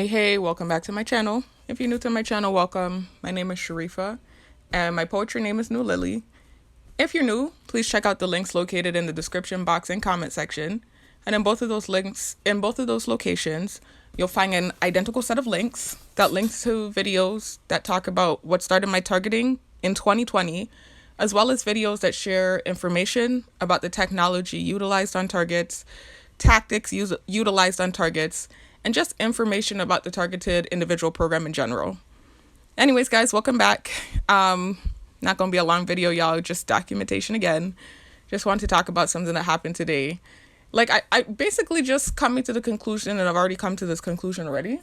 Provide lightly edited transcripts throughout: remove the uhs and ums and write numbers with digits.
Hey, welcome back to my channel. If you're new to my channel, welcome. My name is Sharifa, and my poetry name is New Lily. If you're new, please check out the links located in the description box and comment section. And in both of those locations, you'll find an identical set of links that links to videos that talk about what started my targeting in 2020, as well as videos that share information about the technology utilized on targets, tactics utilized on targets, and just information about the targeted individual program in general. Anyways, guys, welcome back. Not gonna be a long video, y'all, just documentation again. Just want to talk about something that happened today. Like, I basically just coming to the conclusion, and I've already come to this conclusion already,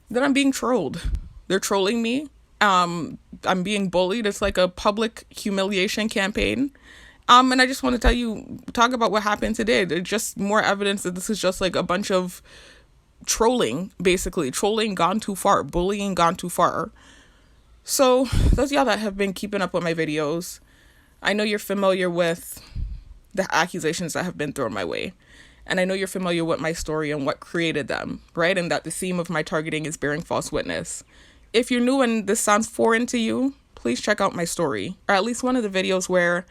that I'm being trolled. They're trolling me. I'm being bullied. It's like a public humiliation campaign. And I just want to talk about what happened today. There's just more evidence that this is just like a bunch of trolling, basically. Trolling gone too far. Bullying gone too far. So, those of y'all that have been keeping up with my videos, I know you're familiar with the accusations that have been thrown my way. And I know you're familiar with my story and what created them, right? And that the theme of my targeting is bearing false witness. If you're new and this sounds foreign to you, please check out my story, or at least one of the videos where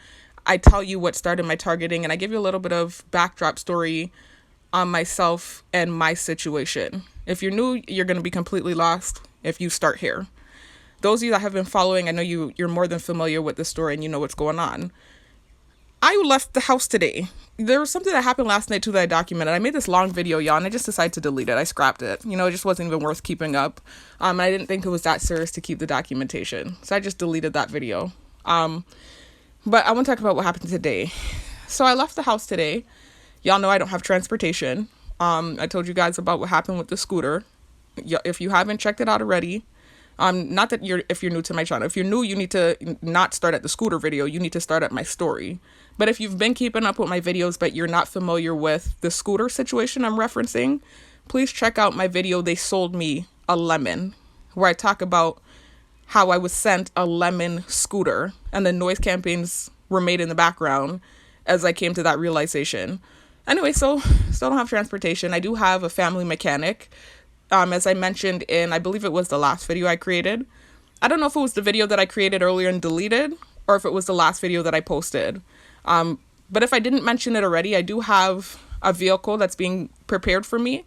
I tell you what started my targeting and I give you a little bit of backdrop story on myself and my situation. If you're new, you're going to be completely lost if you start here. Those of you that have been following, I know you're more than familiar with the story and you know what's going on. I left the house today. There was something that happened last night too that I documented. I made this long video, y'all, and I just decided to delete it. I scrapped it. It just wasn't even worth keeping up. I didn't think it was that serious to keep the documentation. So I just deleted that video. But I want to talk about what happened today. So I left the house today. Y'all know I don't have transportation. I told you guys about what happened with the scooter. If you haven't checked it out already, not that if you're new to my channel. If you're new, you need to not start at the scooter video. You need to start at my story. But if you've been keeping up with my videos, but you're not familiar with the scooter situation I'm referencing, please check out my video, They Sold Me a Lemon, where I talk about how I was sent a lemon scooter and the noise campaigns were made in the background as I came to that realization. Anyway, so still don't have transportation. I do have a family mechanic. As I mentioned in, I believe it was the last video I created. I don't know if it was the video that I created earlier and deleted, or if it was the last video that I posted. But if I didn't mention it already, I do have a vehicle that's being prepared for me.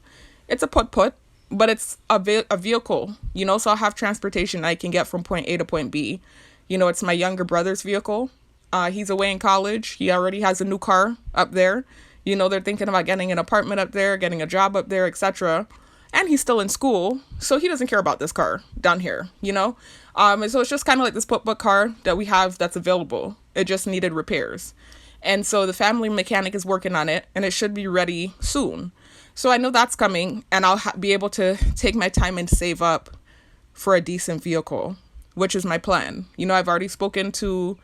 It's a put, but it's a vehicle, so I'll have transportation I can get from point A to point B. It's my younger brother's vehicle. He's away in college. He already has a new car up there. They're thinking about getting an apartment up there, getting a job up there, etc. And he's still in school, so he doesn't care about this car down here, And so it's just kind of like this put car that we have that's available. It just needed repairs. And so the family mechanic is working on it, and it should be ready soon. So I know that's coming, and I'll be able to take my time and save up for a decent vehicle, which is my plan. I've already spoken to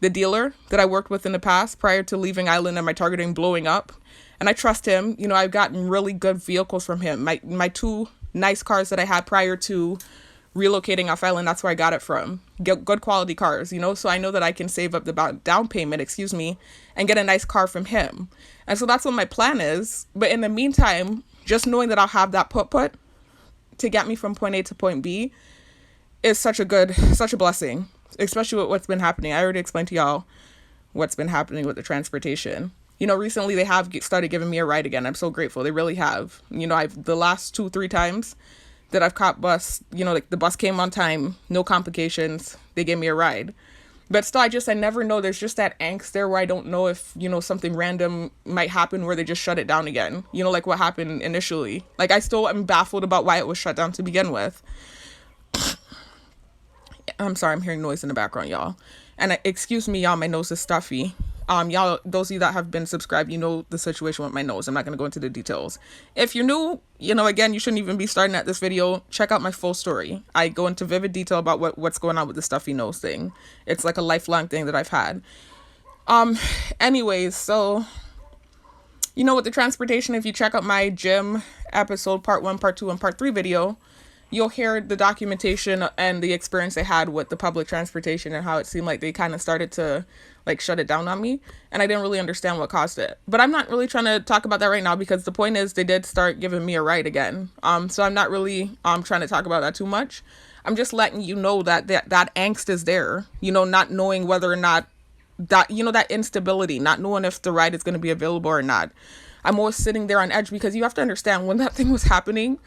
the dealer that I worked with in the past prior to leaving Island and my targeting blowing up. And I trust him. I've gotten really good vehicles from him. My two nice cars that I had prior to relocating off Island, that's where I got it from. Good quality cars, so I know that I can save up the down payment, and get a nice car from him. And so that's what my plan is. But in the meantime, just knowing that I'll have that put to get me from point A to point B is such a blessing, especially with what's been happening. I already explained to y'all what's been happening with the transportation. Recently they have started giving me a ride again. I'm so grateful. They really have. I've the last 2-3 times that I've caught bus, like the bus came on time, no complications. They gave me a ride. But still, I never know. There's just that angst there where I don't know if, something random might happen where they just shut it down again. Like what happened initially. Like I still am baffled about why it was shut down to begin with. I'm sorry, I'm hearing noise in the background, y'all. And excuse me, y'all, my nose is stuffy. Y'all, those of you that have been subscribed, the situation with my nose. I'm not going to go into the details. If you're new, again, you shouldn't even be starting at this video. Check out my full story. I go into vivid detail about what's going on with the stuffy nose thing. It's like a lifelong thing that I've had. Anyways, so, with the transportation, if you check out my gym episode, part 1, part 2, and part 3 video, you'll hear the documentation and the experience they had with the public transportation and how it seemed like they kind of started to like shut it down on me, and I didn't really understand what caused it. But I'm not really trying to talk about that right now, because the point is they did start giving me a ride again. So I'm not really trying to talk about that too much. I'm just letting you know that that angst is there, not knowing whether or not that, that instability, not knowing if the ride is going to be available or not. I'm always sitting there on edge, because you have to understand, when that thing was happening,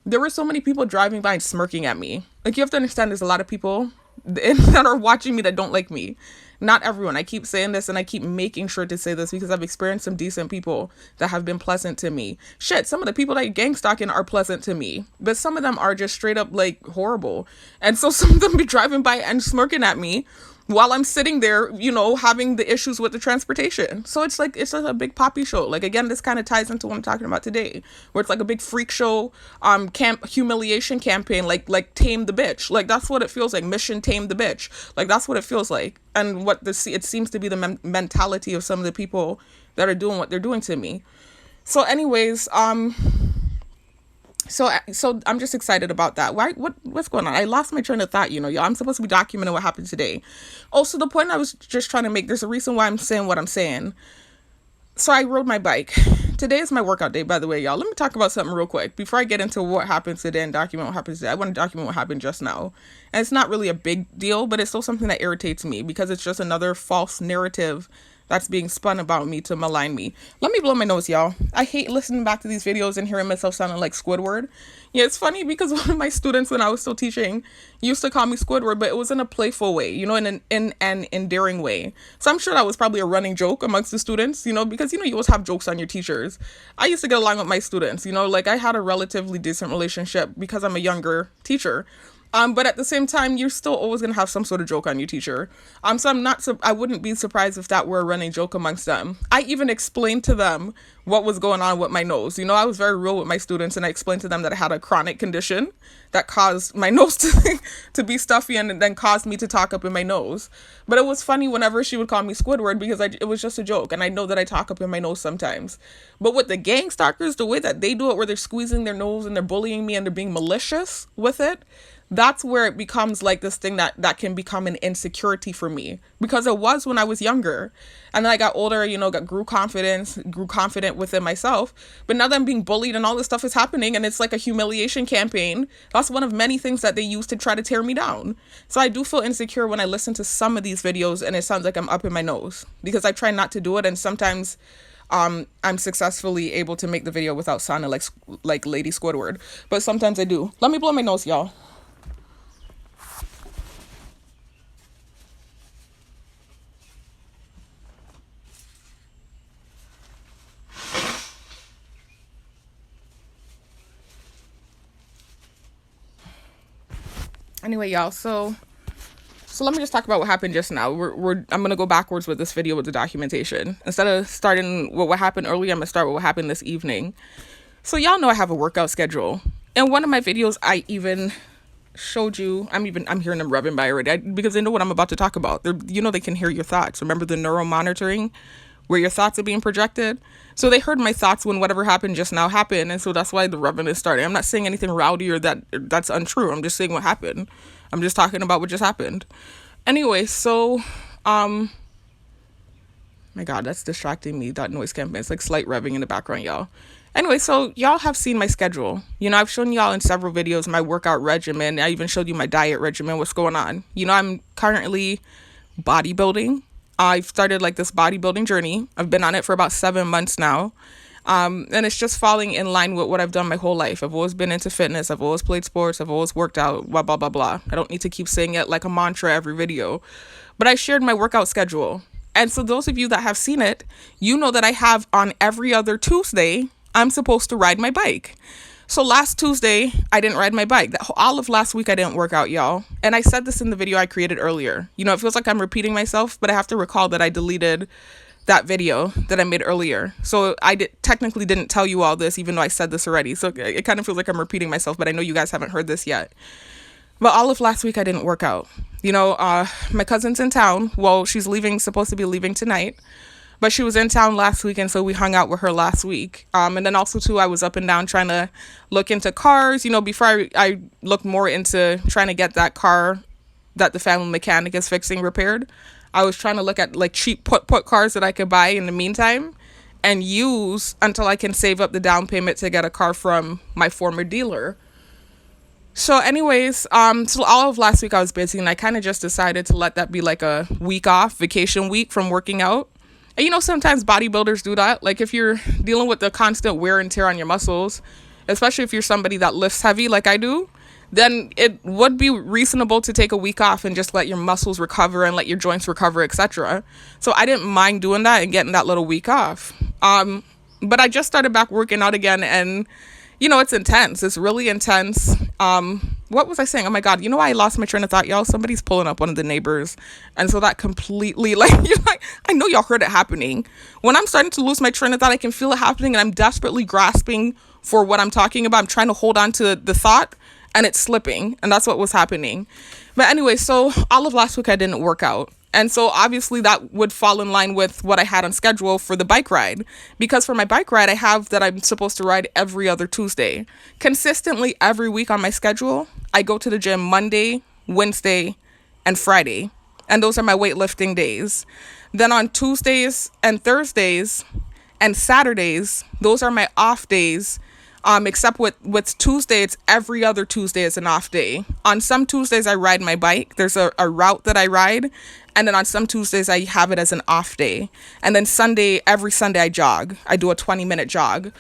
there were so many people driving by and smirking at me. Like, you have to understand, there's a lot of people that are watching me that don't like me. Not everyone. I keep saying this, and I keep making sure to say this, because I've experienced some decent people that have been pleasant to me. Shit, some of the people that gang-stalking are pleasant to me, but some of them are just straight up like horrible. And so some of them be driving by and smirking at me while I'm sitting there, having the issues with the transportation. So it's like a big poppy show. Like, again, this kind of ties into what I'm talking about today, where it's like a big freak show, humiliation campaign, like Tame the Bitch. Like, that's what it feels like. Mission Tame the Bitch. Like, that's what it feels like. And it seems to be the mentality of some of the people that are doing what they're doing to me. So anyways, So I'm just excited about that. What's going on? I lost my train of thought, y'all. I'm supposed to be documenting what happened today. Also, the point I was just trying to make, there's a reason why I'm saying what I'm saying. So I rode my bike. Today is my workout day, by the way, y'all. Let me talk about something real quick before I get into what happened today and document what happened today. I want to document what happened just now. And it's not really a big deal, but it's still something that irritates me, because it's just another false narrative that's being spun about me to malign me. Let me blow my nose, y'all. I hate listening back to these videos and hearing myself sounding like Squidward. Yeah, it's funny, because one of my students, when I was still teaching, used to call me Squidward, but it was in a playful way, in an endearing way. So I'm sure that was probably a running joke amongst the students, because, you always have jokes on your teachers. I used to get along with my students, like I had a relatively decent relationship because I'm a younger teacher. But at the same time, you're still always going to have some sort of joke on your teacher. So I wouldn't be surprised if that were a running joke amongst them. I even explained to them what was going on with my nose. I was very real with my students, and I explained to them that I had a chronic condition that caused my nose to be stuffy, and then caused me to talk up in my nose. But it was funny whenever she would call me Squidward, because it was just a joke. And I know that I talk up in my nose sometimes. But with the gang stalkers, the way that they do it, where they're squeezing their nose and they're bullying me and they're being malicious with it, that's where it becomes like this thing that can become an insecurity for me, because it was when I was younger. And then I got older, grew confident within myself. But now that I'm being bullied and all this stuff is happening, and it's like a humiliation campaign, that's one of many things that they use to try to tear me down. So I do feel insecure when I listen to some of these videos and it sounds like I'm up in my nose, because I try not to do it. And sometimes I'm successfully able to make the video without sounding like Lady Squidward. But sometimes I do. Let me blow my nose, y'all. Anyway, y'all, so let me just talk about what happened just now. I'm gonna go backwards with this video with the documentation. Instead of starting with what happened earlier, I'm gonna start with what happened this evening. So y'all know I have a workout schedule. In one of my videos, I even showed you, I'm hearing them rubbing by already, because they know what I'm about to talk about. They can hear your thoughts. Remember the neuro monitoring, where your thoughts are being projected? So they heard my thoughts when whatever happened just now happened, and so that's why the rubbing is starting. I'm not saying anything rowdy or that's untrue. I'm just saying what happened. I'm just talking about what just happened. Anyway, so my God, that's distracting me. That noise campaign. It's like slight revving in the background, y'all. Anyway, so y'all have seen my schedule. I've shown y'all in several videos my workout regimen. I even showed you my diet regimen, what's going on. I'm currently bodybuilding. I've started like this bodybuilding journey. I've been on it for about 7 months now. And it's just falling in line with what I've done my whole life. I've always been into fitness. I've always played sports. I've always worked out, blah, blah, blah, blah. I don't need to keep saying it like a mantra every video. But I shared my workout schedule. And so those of you that have seen it, you know that I have on every other Tuesday, I'm supposed to ride my bike. So last Tuesday, I didn't ride my bike. All of last week, I didn't work out, y'all. And I said this in the video I created earlier. It feels like I'm repeating myself, but I have to recall that I deleted that video that I made earlier. So I technically didn't tell you all this, even though I said this already. So it kind of feels like I'm repeating myself, but I know you guys haven't heard this yet. But all of last week, I didn't work out. My cousin's in town. Well, she's supposed to be leaving tonight. but she was in town last week, and so we hung out with her last week. And then also too, I was up and down trying to look into cars. You know, before I looked more into trying to get that car that the family mechanic is fixing repaired. I was trying to look at like cheap put cars that I could buy in the meantime and use until I can save up the down payment to get a car from my former dealer. So anyways, so all of last week I was busy, and I kind of just decided to let that be like a week off, vacation week from working out. And you know, sometimes bodybuilders do that. Like if you're dealing with the constant wear and tear on your muscles, especially if you're somebody that lifts heavy like I do, then it would be reasonable to take a week off and just let your muscles recover and let your joints recover, etc. So I didn't mind doing that and getting that little week off. But I just started back working out again, and you know, it's intense. It's really intense. What was I saying? Oh my God, you know why I lost my train of thought, y'all? Somebody's pulling up, one of the neighbors. And so that completely, like, you're like, I know y'all heard it happening. When I'm starting to lose my train of thought, I can feel it happening, and I'm desperately grasping for what I'm talking about. I'm trying to hold on to the thought, and it's slipping. And that's what was happening. But anyway, so all of last week I didn't work out. And so obviously that would fall in line with what I had on schedule for the bike ride. Because for my bike ride, I have that I'm supposed to ride every other Tuesday. Consistently every week on my schedule, I go to the gym Monday, Wednesday, and Friday. And those are my weightlifting days. Then on Tuesdays and Thursdays and Saturdays, those are my off days. Except with Tuesday, it's every other Tuesday is an off day. On some Tuesdays, I ride my bike. There's a route that I ride. And then on some Tuesdays, I have it as an off day. And then every Sunday, I jog. I do a 20-minute jog.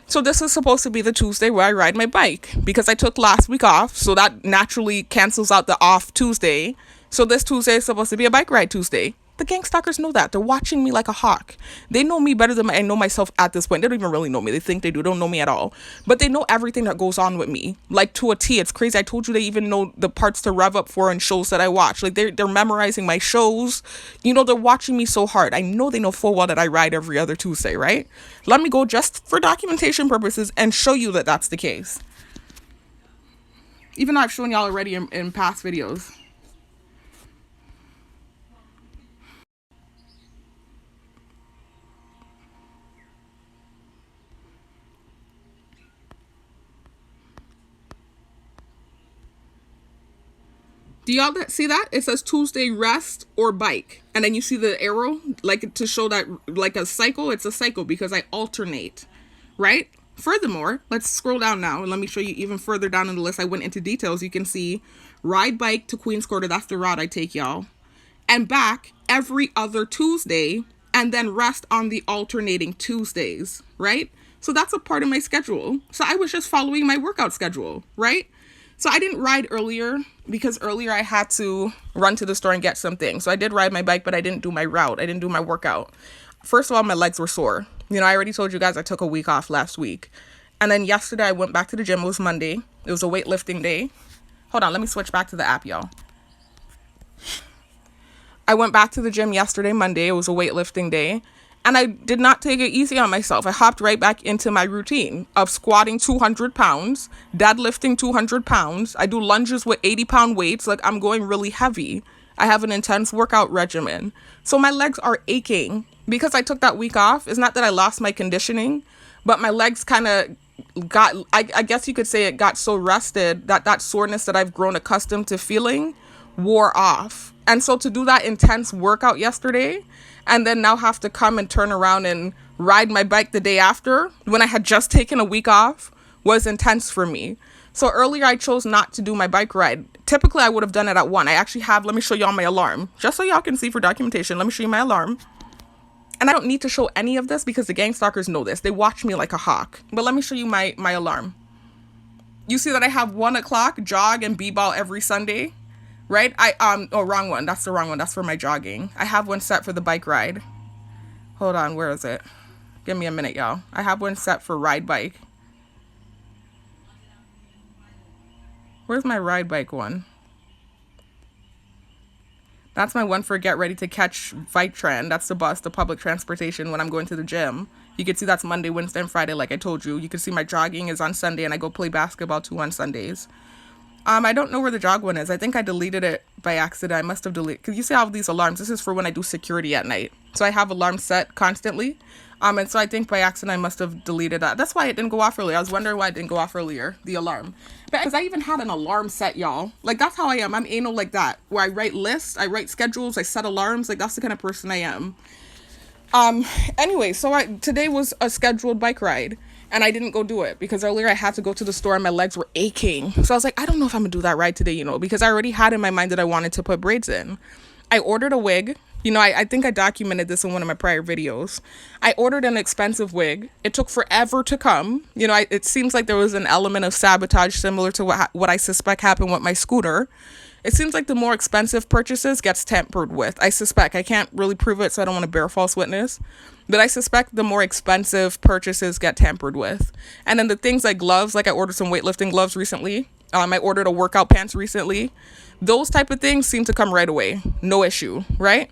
So this is supposed to be the Tuesday where I ride my bike, because I took last week off. So that naturally cancels out the off Tuesday. So this Tuesday is supposed to be a bike ride Tuesday. The gang-stalkers know that. They're watching me like a hawk. They know me better than I know myself at this point. They don't even really know me. They think they do. They don't know me at all. But they know everything that goes on with me. Like to a T. It's crazy. I told you they even know the parts to rev up for in shows that I watch. Like they're memorizing my shows. You know, they're watching me so hard. I know they know full well that I ride every other Tuesday, right? Let me go just for documentation purposes and show you that that's the case. Even though I've shown y'all already in past videos. Do y'all see that? It says Tuesday rest or bike. And then you see the arrow, like to show that like a cycle. It's a cycle because I alternate, right? Furthermore, let's scroll down now and let me show you even further down in the list. I went into details. You can see ride bike to Queens Quarter. That's the route I take, y'all. And back every other Tuesday, and then rest on the alternating Tuesdays, right? So that's a part of my schedule. So I was just following my workout schedule, right? So I didn't ride earlier because earlier I had to run to the store and get something. So I did ride my bike, but I didn't do my route. I didn't do my workout. First of all, my legs were sore. You know, I already told you guys I took a week off last week. And then yesterday I went back to the gym. It was Monday. It was a weightlifting day. Hold on, let me switch back to the app, y'all. I went back to the gym yesterday, Monday. It was a weightlifting day. And I did not take it easy on myself. I hopped right back into my routine of squatting 200 pounds, deadlifting 200 pounds. I do lunges with 80-pound weights. Like, I'm going really heavy. I have an intense workout regimen. So my legs are aching because I took that week off. It's not that I lost my conditioning, but my legs kind of got, I guess you could say it got so rested that soreness that I've grown accustomed to feeling wore off. And so to do that intense workout yesterday, and then now have to come and turn around and ride my bike the day after when I had just taken a week off was intense for me. So earlier I chose not to do my bike ride. Typically I would have done it at 1. I actually have, let me show y'all my alarm. Just so y'all can see for documentation, let me show you my alarm. And I don't need to show any of this because the gang stalkers know this. They watch me like a hawk. But let me show you my alarm. You see that I have 1 o'clock jog and b-ball every Sunday. Right? Wrong one. That's the wrong one. That's for my jogging. I have one set for the bike ride. Hold on. Where is it? Give me a minute, y'all. I have one set for ride bike. Where's my ride bike one? That's my one for get ready to catch Vitran. That's the bus, the public transportation when I'm going to the gym. You can see that's Monday, Wednesday, and Friday, like I told you. You can see my jogging is on Sunday, and I go play basketball too on Sundays. I don't know where the jog one is. I think I deleted it by accident. I must have deleted, because you see how these alarms, this is for when I do security at night. So I have alarms set constantly. And so I think by accident I must have deleted that. That's why it didn't go off earlier. I was wondering why it didn't go off earlier, the alarm. But because I even had an alarm set, y'all. Like, that's how I am. I'm anal like that, where I write lists, I write schedules, I set alarms. Like, that's the kind of person I am. Anyway, so today was a scheduled bike ride. And I didn't go do it because earlier I had to go to the store and my legs were aching. So I was like, I don't know if I'm gonna do that ride today, because I already had in my mind that I wanted to put braids in. I ordered a wig. I think I documented this in one of my prior videos. I ordered an expensive wig. It took forever to come. It seems like there was an element of sabotage similar to what I suspect happened with my scooter. It seems like the more expensive purchases gets tampered with. I suspect. I can't really prove it, so I don't want to bear false witness. But I suspect the more expensive purchases get tampered with. And then the things like gloves, like I ordered some weightlifting gloves recently. I ordered a workout pants recently. Those type of things seem to come right away. No issue, right?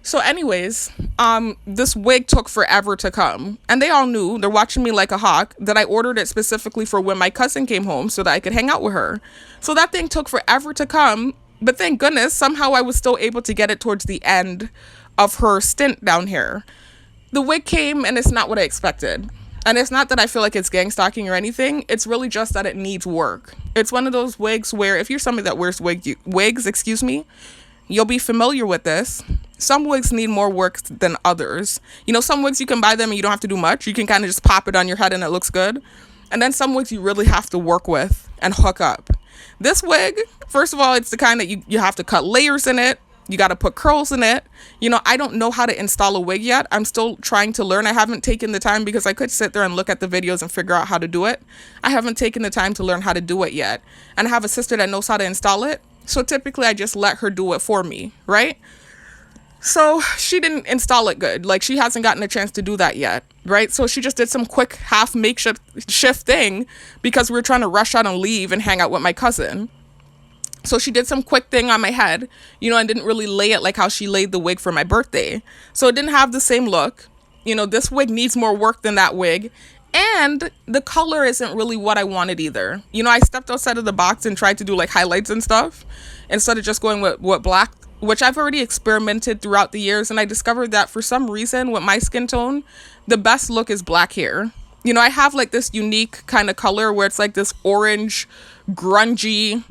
So anyways, this wig took forever to come. And they all knew, they're watching me like a hawk, that I ordered it specifically for when my cousin came home so that I could hang out with her. So that thing took forever to come. But thank goodness, somehow I was still able to get it towards the end of her stint down here. The wig came and it's not what I expected. And it's not that I feel like it's gang-stalking or anything. It's really just that it needs work. It's one of those wigs where if you're somebody that wears wigs, you'll be familiar with this. Some wigs need more work than others. Some wigs you can buy them and you don't have to do much. You can kind of just pop it on your head and it looks good. And then some wigs you really have to work with and hook up. This wig, first of all, it's the kind that you have to cut layers in it. You got to put curls in it. I don't know how to install a wig yet. I'm still trying to learn. I haven't taken the time because I could sit there and look at the videos and figure out how to do it. I haven't taken the time to learn how to do it yet. And I have a sister that knows how to install it. So typically I just let her do it for me, right? So she didn't install it good. Like, she hasn't gotten a chance to do that yet, right? So she just did some quick half makeshift thing because we were trying to rush out and leave and hang out with my cousin. So she did some quick thing on my head, and didn't really lay it like how she laid the wig for my birthday. So it didn't have the same look. This wig needs more work than that wig. And the color isn't really what I wanted either. I stepped outside of the box and tried to do like highlights and stuff instead of just going with black, which I've already experimented throughout the years. And I discovered that for some reason with my skin tone, the best look is black hair. I have like this unique kind of color where it's like this orange, grungy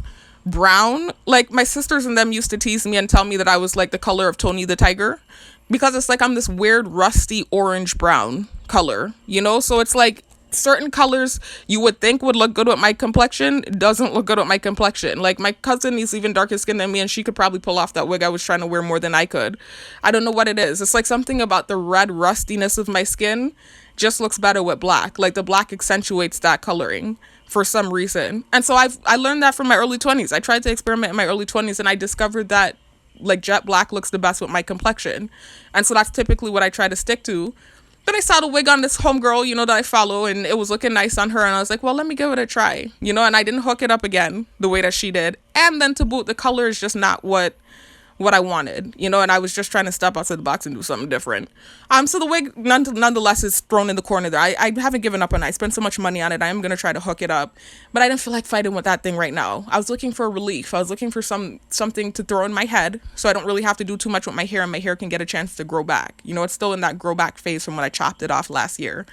brown. Like, my sisters and them used to tease me and tell me that I was like the color of Tony the Tiger, because it's like I'm this weird rusty orange brown color, so it's like certain colors you would think would look good with my complexion doesn't look good with my complexion. Like, my cousin is even darker skinned than me and she could probably pull off that wig I was trying to wear more than I could. I don't know what it is. It's like something about the red rustiness of my skin just looks better with black. Like, the black accentuates that coloring for some reason. And so I learned that from my early 20s. I tried to experiment in my early 20s and I discovered that like jet black looks the best with my complexion. And so that's typically what I try to stick to. But I saw the wig on this homegirl, that I follow, and it was looking nice on her. And I was like, well, let me give it a try, and I didn't hook it up again the way that she did. And then to boot, the color is just not what I wanted, and I was just trying to step outside the box and do something different. So the wig nonetheless is thrown in the corner there. I haven't given up on it. I spent so much money on it. I am going to try to hook it up, but I didn't feel like fighting with that thing right now. I was looking for a relief. I was looking for something to throw in my head so I don't really have to do too much with my hair and my hair can get a chance to grow back. It's still in that grow back phase from when I chopped it off last year.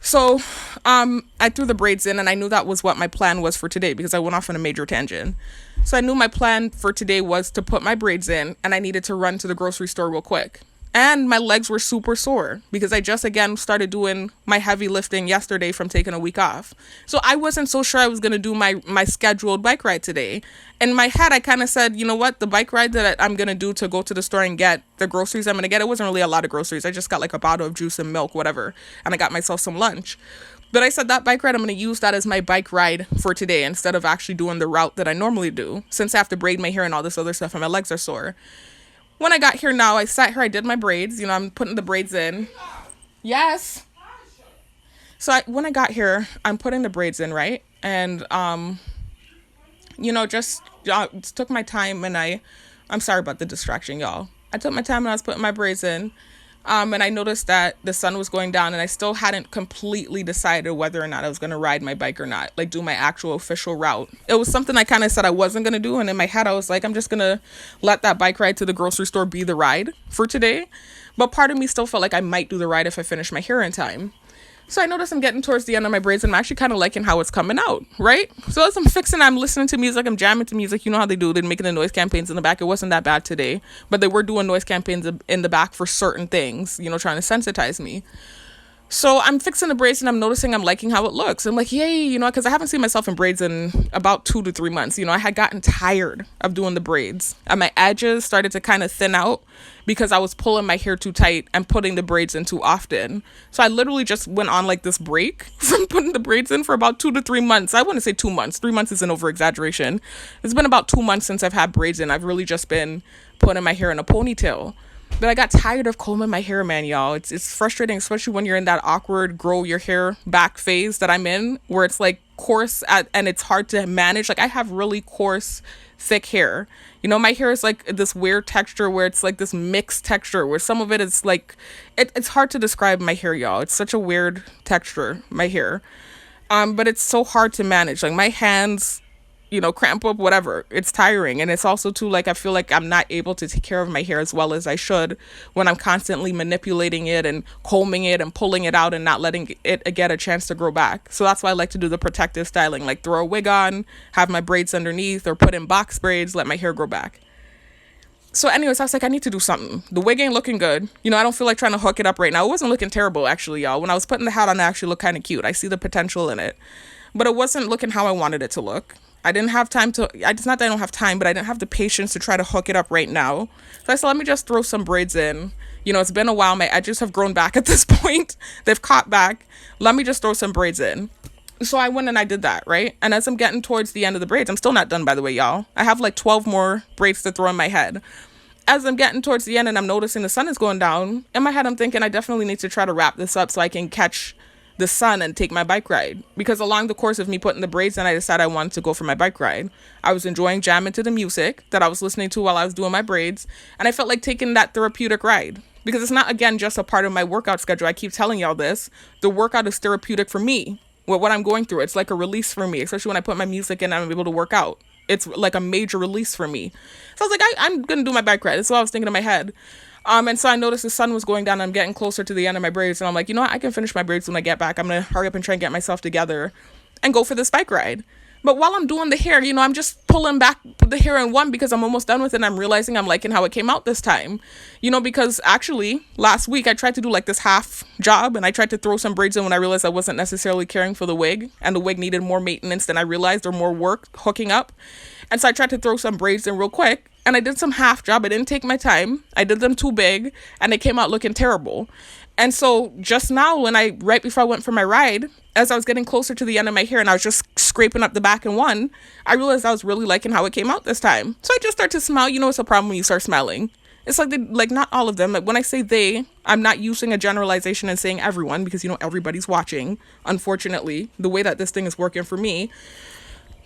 So I threw the braids in and I knew that was what my plan was for today because I went off on a major tangent. So I knew my plan for today was to put my braids in and I needed to run to the grocery store real quick. And my legs were super sore because I just again started doing my heavy lifting yesterday from taking a week off. So I wasn't so sure I was going to do my scheduled bike ride today. In my head, I kind of said, you know what, the bike ride that I'm going to do to go to the store and get the groceries I'm going to get, it wasn't really a lot of groceries. I just got like a bottle of juice and milk, whatever. And I got myself some lunch. But I said that bike ride, I'm going to use that as my bike ride for today instead of actually doing the route that I normally do, since I have to braid my hair and all this other stuff and my legs are sore. When I got here now, I sat here, I did my braids, I'm putting the braids in. Yes. So when I got here, I'm putting the braids in, right? And, just took my time and I'm sorry about the distraction, y'all. I took my time and I was putting my braids in. And I noticed that the sun was going down and I still hadn't completely decided whether or not I was going to ride my bike or not, like do my actual official route. It was something I kind of said I wasn't going to do. And in my head, I was like, I'm just going to let that bike ride to the grocery store be the ride for today. But part of me still felt like I might do the ride if I finish my hair in time. So I notice I'm getting towards the end of my braids and I'm actually kind of liking how it's coming out, right? So as I'm fixing, I'm listening to music, I'm jamming to music. You know how they do. They're making the noise campaigns in the back. It wasn't that bad today, but they were doing noise campaigns in the back for certain things, trying to sensitize me. So I'm fixing the braids and I'm noticing I'm liking how it looks. I'm like, yay, because I haven't seen myself in braids in about 2 to 3 months. I had gotten tired of doing the braids and my edges started to kind of thin out because I was pulling my hair too tight and putting the braids in too often. So I literally just went on like this break from putting the braids in for about 2 to 3 months. I wouldn't say 2 months. 3 months is an over exaggeration. It's been about 2 months since I've had braids in. I've really just been putting my hair in a ponytail. But I got tired of combing my hair, man, y'all. It's frustrating, especially when you're in that awkward grow your hair back phase that I'm in, where it's like coarse and it's hard to manage. Like I have really coarse, thick hair. My hair is like this weird texture where it's like this mixed texture where some of it is like, it's hard to describe my hair, y'all. It's such a weird texture, my hair. But it's so hard to manage. Like my hands, cramp up, whatever. It's tiring. And it's also too, like, I feel like I'm not able to take care of my hair as well as I should when I'm constantly manipulating it and combing it and pulling it out and not letting it get a chance to grow back. So that's why I like to do the protective styling, like throw a wig on, have my braids underneath, or put in box braids, let my hair grow back. So anyways, I was like, I need to do something. The wig ain't looking good. I don't feel like trying to hook it up right now. It wasn't looking terrible, actually, y'all. When I was putting the hat on, it actually looked kind of cute. I see the potential in it. But it wasn't looking how I wanted it to look. I didn't have time to, it's not that I don't have time, but I didn't have the patience to try to hook it up right now. So I said, let me just throw some braids in. It's been a while. My edges have grown back at this point. They've caught back. Let me just throw some braids in. So I went and I did that, right? And as I'm getting towards the end of the braids, I'm still not done, by the way, y'all. I have like 12 more braids to throw in my head. As I'm getting towards the end and I'm noticing the sun is going down, in my head I'm thinking I definitely need to try to wrap this up so I can catch the sun and take my bike ride. Because along the course of me putting the braids in, I decided I wanted to go for my bike ride. I was enjoying jamming to the music that I was listening to while I was doing my braids, and I felt like taking that therapeutic ride. Because it's not, again, just a part of my workout schedule. I keep telling y'all this. The workout is therapeutic for me. What I'm going through, it's like a release for me, especially when I put my music in and I'm able to work out. It's like a major release for me. So I was like, I'm going to do my bike ride. That's what I was thinking in my head. And so I noticed the sun was going down and I'm getting closer to the end of my braids. And I'm like, you know what? I can finish my braids when I get back. I'm going to hurry up and try and get myself together and go for this bike ride. But while I'm doing the hair, I'm just pulling back the hair in one because I'm almost done with it. And I'm realizing I'm liking how it came out this time. Because actually last week I tried to do like this half job and I tried to throw some braids in when I realized I wasn't necessarily caring for the wig and the wig needed more maintenance than I realized, or more work hooking up. And so I tried to throw some braids in real quick and I did some half job. I didn't take my time. I did them too big and they came out looking terrible. And so just now right before I went for my ride, as I was getting closer to the end of my hair and I was just scraping up the back in one, I realized I was really liking how it came out this time. So I just started to smile. It's a problem when you start smiling. It's like not all of them. Like when I say they, I'm not using a generalization and saying everyone because, everybody's watching, unfortunately, the way that this thing is working for me.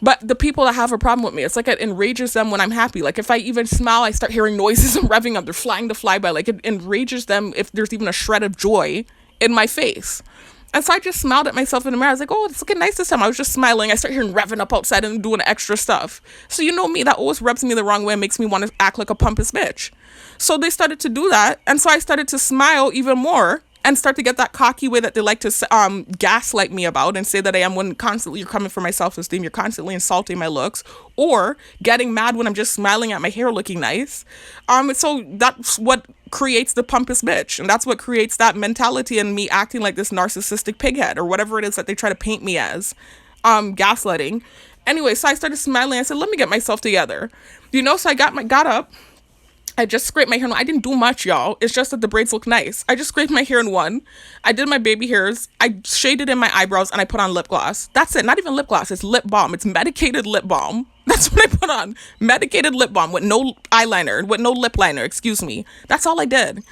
But the people that have a problem with me, it's like it enrages them when I'm happy. Like if I even smile, I start hearing noises and revving up. They're flying the flyby. Like it enrages them if there's even a shred of joy in my face. And so I just smiled at myself in the mirror. I was like, oh, it's looking nice this time. I was just smiling. I start hearing revving up outside and doing extra stuff. So me, that always rubs me the wrong way and makes me want to act like a pompous bitch. So they started to do that. And so I started to smile even more and start to get that cocky way that they like to gaslight me about and say that I am when constantly you're coming for my self-esteem, you're constantly insulting my looks, or getting mad when I'm just smiling at my hair looking nice. So that's what creates the pompous bitch, and that's what creates that mentality and me acting like this narcissistic pighead or whatever it is that they try to paint me as, gaslighting. Anyway, so I started smiling. I said, let me get myself together. So I got up. I just scraped my hair. No, I didn't do much, y'all. It's just that the braids look nice. I just scraped my hair in one. I did my baby hairs. I shaded in my eyebrows and I put on lip gloss. That's it. Not even lip gloss. It's lip balm. It's medicated lip balm. That's what I put on. Medicated lip balm with no eyeliner, with no lip liner, excuse me. That's all I did.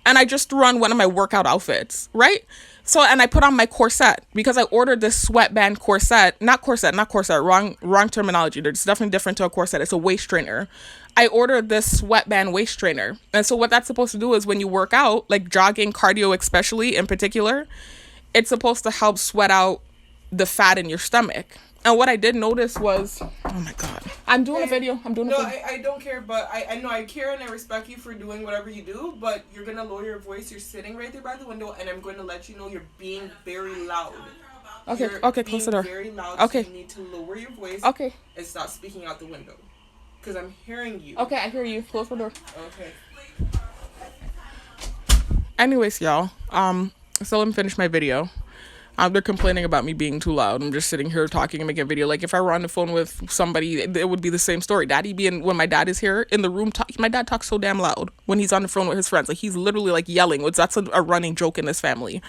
And I just threw on one of my workout outfits, right? So, and I put on my corset because I ordered this sweatband corset, not corset, wrong terminology. It's definitely different to a corset. It's a waist trainer. I ordered this sweatband waist trainer. And so what that's supposed to do is when you work out, like jogging, cardio especially in particular, it's supposed to help sweat out the fat in your stomach. And what I did notice was, oh my God, I'm doing a video. No, I don't care, but I know I care and I respect you for doing whatever you do, but you're going to lower your voice. You're sitting right there by the window, and I'm going to let you know you're being very loud. Okay, okay, close the door. Very loud, okay. So you need to lower your voice. Okay. And stop speaking out the window. Because I'm hearing you. Okay, I hear you. Close the door. Okay. Anyways, y'all, so let me finish my video. They're complaining about me being too loud. I'm just sitting here talking and making a video. Like, if I were on the phone with somebody, it would be the same story. When my dad is here in the room, my dad talks so damn loud when he's on the phone with his friends. Like, he's literally, like, yelling. That's a running joke in this family.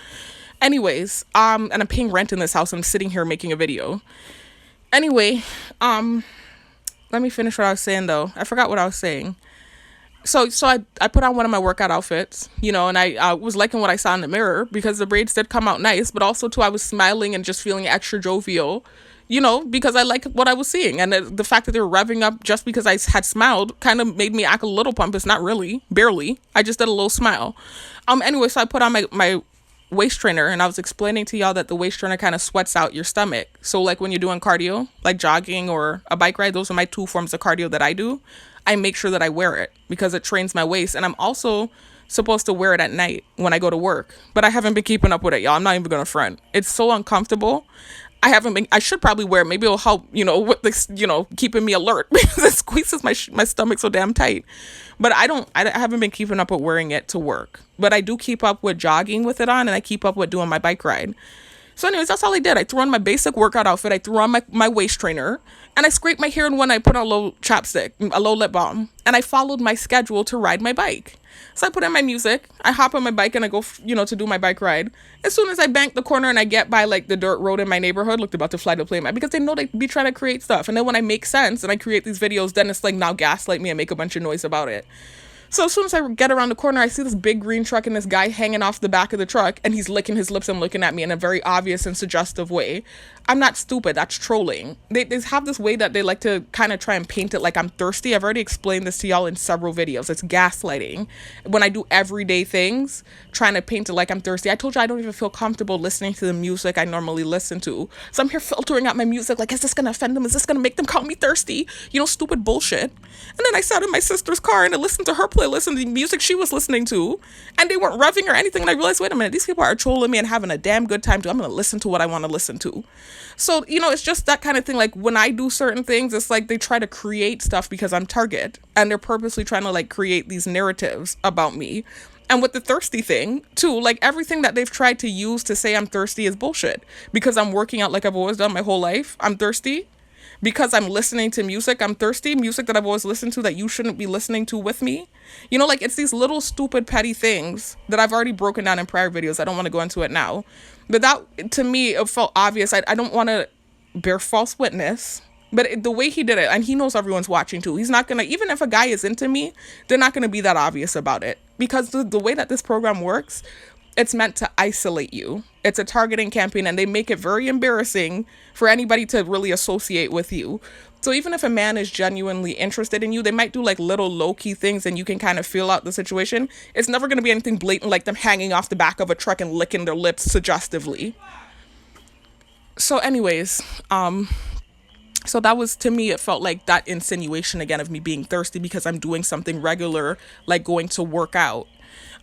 Anyways, and I'm paying rent in this house. I'm sitting here making a video. Anyway, let me finish what I was saying, though. I forgot what I was saying. So I put on one of my workout outfits, and I was liking what I saw in the mirror because the braids did come out nice, but also too I was smiling and just feeling extra jovial, because I liked what I was seeing. And the fact that they were revving up just because I had smiled kind of made me act a little pompous. Not really, barely. I just did a little smile. Anyway, so I put on my waist trainer, and I was explaining to y'all that the waist trainer kind of sweats out your stomach. So like when you're doing cardio, like jogging or a bike ride, those are my two forms of cardio that I do. I make sure that I wear it because it trains my waist. And I'm also supposed to wear it at night when I go to work. But I haven't been keeping up with it, y'all. I'm not even going to front. It's so uncomfortable. I should probably wear it. Maybe it'll help, with this, keeping me alert because it squeezes my stomach so damn tight. But I haven't been keeping up with wearing it to work. But I do keep up with jogging with it on, and I keep up with doing my bike ride. So anyways, that's all I did. I threw on my basic workout outfit. I threw on my waist trainer, and I scraped my hair, and when I put on a low lip balm, and I followed my schedule to ride my bike. So I put in my music, I hop on my bike, and I go, to do my bike ride. As soon as I bank the corner and I get by like the dirt road in my neighborhood, looked about to fly to plane, because they know they be trying to create stuff. And then when I make sense and I create these videos, then it's like now gaslight me and make a bunch of noise about it. So as soon as I get around the corner, I see this big green truck and this guy hanging off the back of the truck, and he's licking his lips and looking at me in a very obvious and suggestive way. I'm not stupid. That's trolling. They have this way that they like to kind of try and paint it like I'm thirsty. I've already explained this to y'all in several videos. It's gaslighting. When I do everyday things, trying to paint it like I'm thirsty. I told you I don't even feel comfortable listening to the music I normally listen to. So I'm here filtering out my music like, is this going to offend them? Is this going to make them call me thirsty? Stupid bullshit. And then I sat in my sister's car and I listened to her playlist and the music she was listening to, and they weren't revving or anything. And I realized, wait a minute, these people are trolling me and having a damn good time too. I'm going to listen to what I want to listen to. So, it's just that kind of thing. Like when I do certain things, it's like they try to create stuff because I'm target, and they're purposely trying to like create these narratives about me. And with the thirsty thing too, like everything that they've tried to use to say I'm thirsty is bullshit, because I'm working out like I've always done my whole life. I'm thirsty. Because I'm listening to music, I'm thirsty. Music that I've always listened to that you shouldn't be listening to with me. Like it's these little stupid petty things that I've already broken down in prior videos. I don't want to go into it now. But that, to me, it felt obvious. I don't want to bear false witness. But the way he did it, and he knows everyone's watching too. He's not going to, even if a guy is into me, they're not going to be that obvious about it. Because the way that this program works, it's meant to isolate you. It's a targeting campaign, and they make it very embarrassing for anybody to really associate with you. So even if a man is genuinely interested in you, they might do like little low-key things and you can kind of feel out the situation. It's never going to be anything blatant like them hanging off the back of a truck and licking their lips suggestively. So anyways, so that was, to me, it felt like that insinuation again of me being thirsty because I'm doing something regular, like going to work out.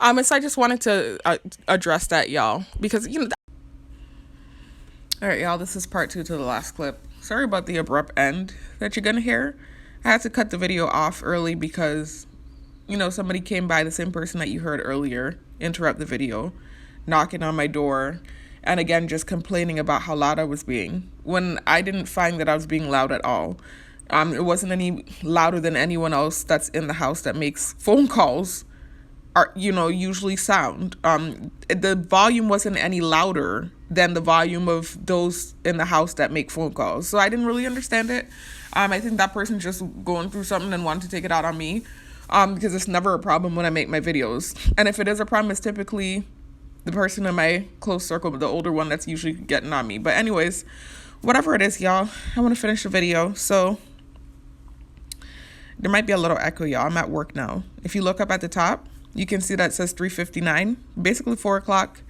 And so I just wanted to address that, y'all, because, all right, y'all, this is part 2 to the last clip. Sorry about the abrupt end that you're gonna hear. I had to cut the video off early because, somebody came by, the same person that you heard earlier, interrupt the video, knocking on my door, and again, just complaining about how loud I was being, when I didn't find that I was being loud at all. It wasn't any louder than anyone else that's in the house that makes phone calls are usually sound. The volume wasn't any louder than the volume of those in the house that make phone calls. So I didn't really understand it. I think that person just going through something and wanted to take it out on me, because it's never a problem when I make my videos. And if it is a problem, it's typically the person in my close circle, the older one that's usually getting on me. But anyways, whatever it is, y'all, I want to finish the video. So there might be a little echo, y'all. I'm at work now. If you look up at the top, you can see that it says 3:59, basically 4 o'clock.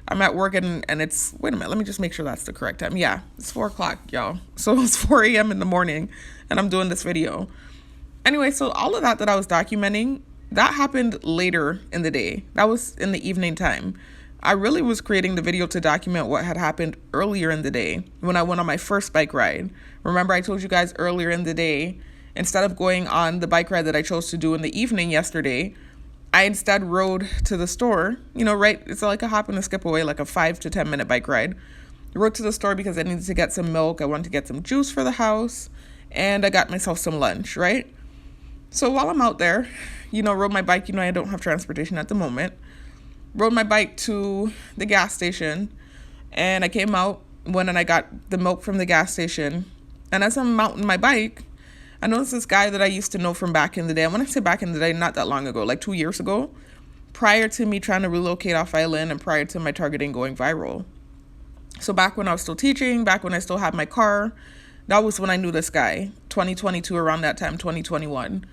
I'm at work and it's, wait a minute, let me just make sure that's the correct time. Yeah, it's 4 o'clock, y'all. So it's 4 a.m. in the morning and I'm doing this video. Anyway, so all of that I was documenting, that happened later in the day. That was in the evening time. I really was creating the video to document what had happened earlier in the day when I went on my first bike ride. Remember, I told you guys earlier in the day, instead of going on the bike ride that I chose to do in the evening yesterday, I instead rode to the store, right? It's like a hop and a skip away, like a 5 to 10 minute bike ride. I rode to the store because I needed to get some milk. I wanted to get some juice for the house, and I got myself some lunch, right? So while I'm out there, rode my bike. I don't have transportation at the moment. Rode my bike to the gas station, and I came out, went and I got the milk from the gas station. And as I'm mounting my bike, I noticed this guy that I used to know from back in the day. I want to say back in the day, not that long ago, like 2 years ago, prior to me trying to relocate off island and prior to my targeting going viral. So back when I was still teaching, back when I still had my car, that was when I knew this guy, 2022, around that time, 2021.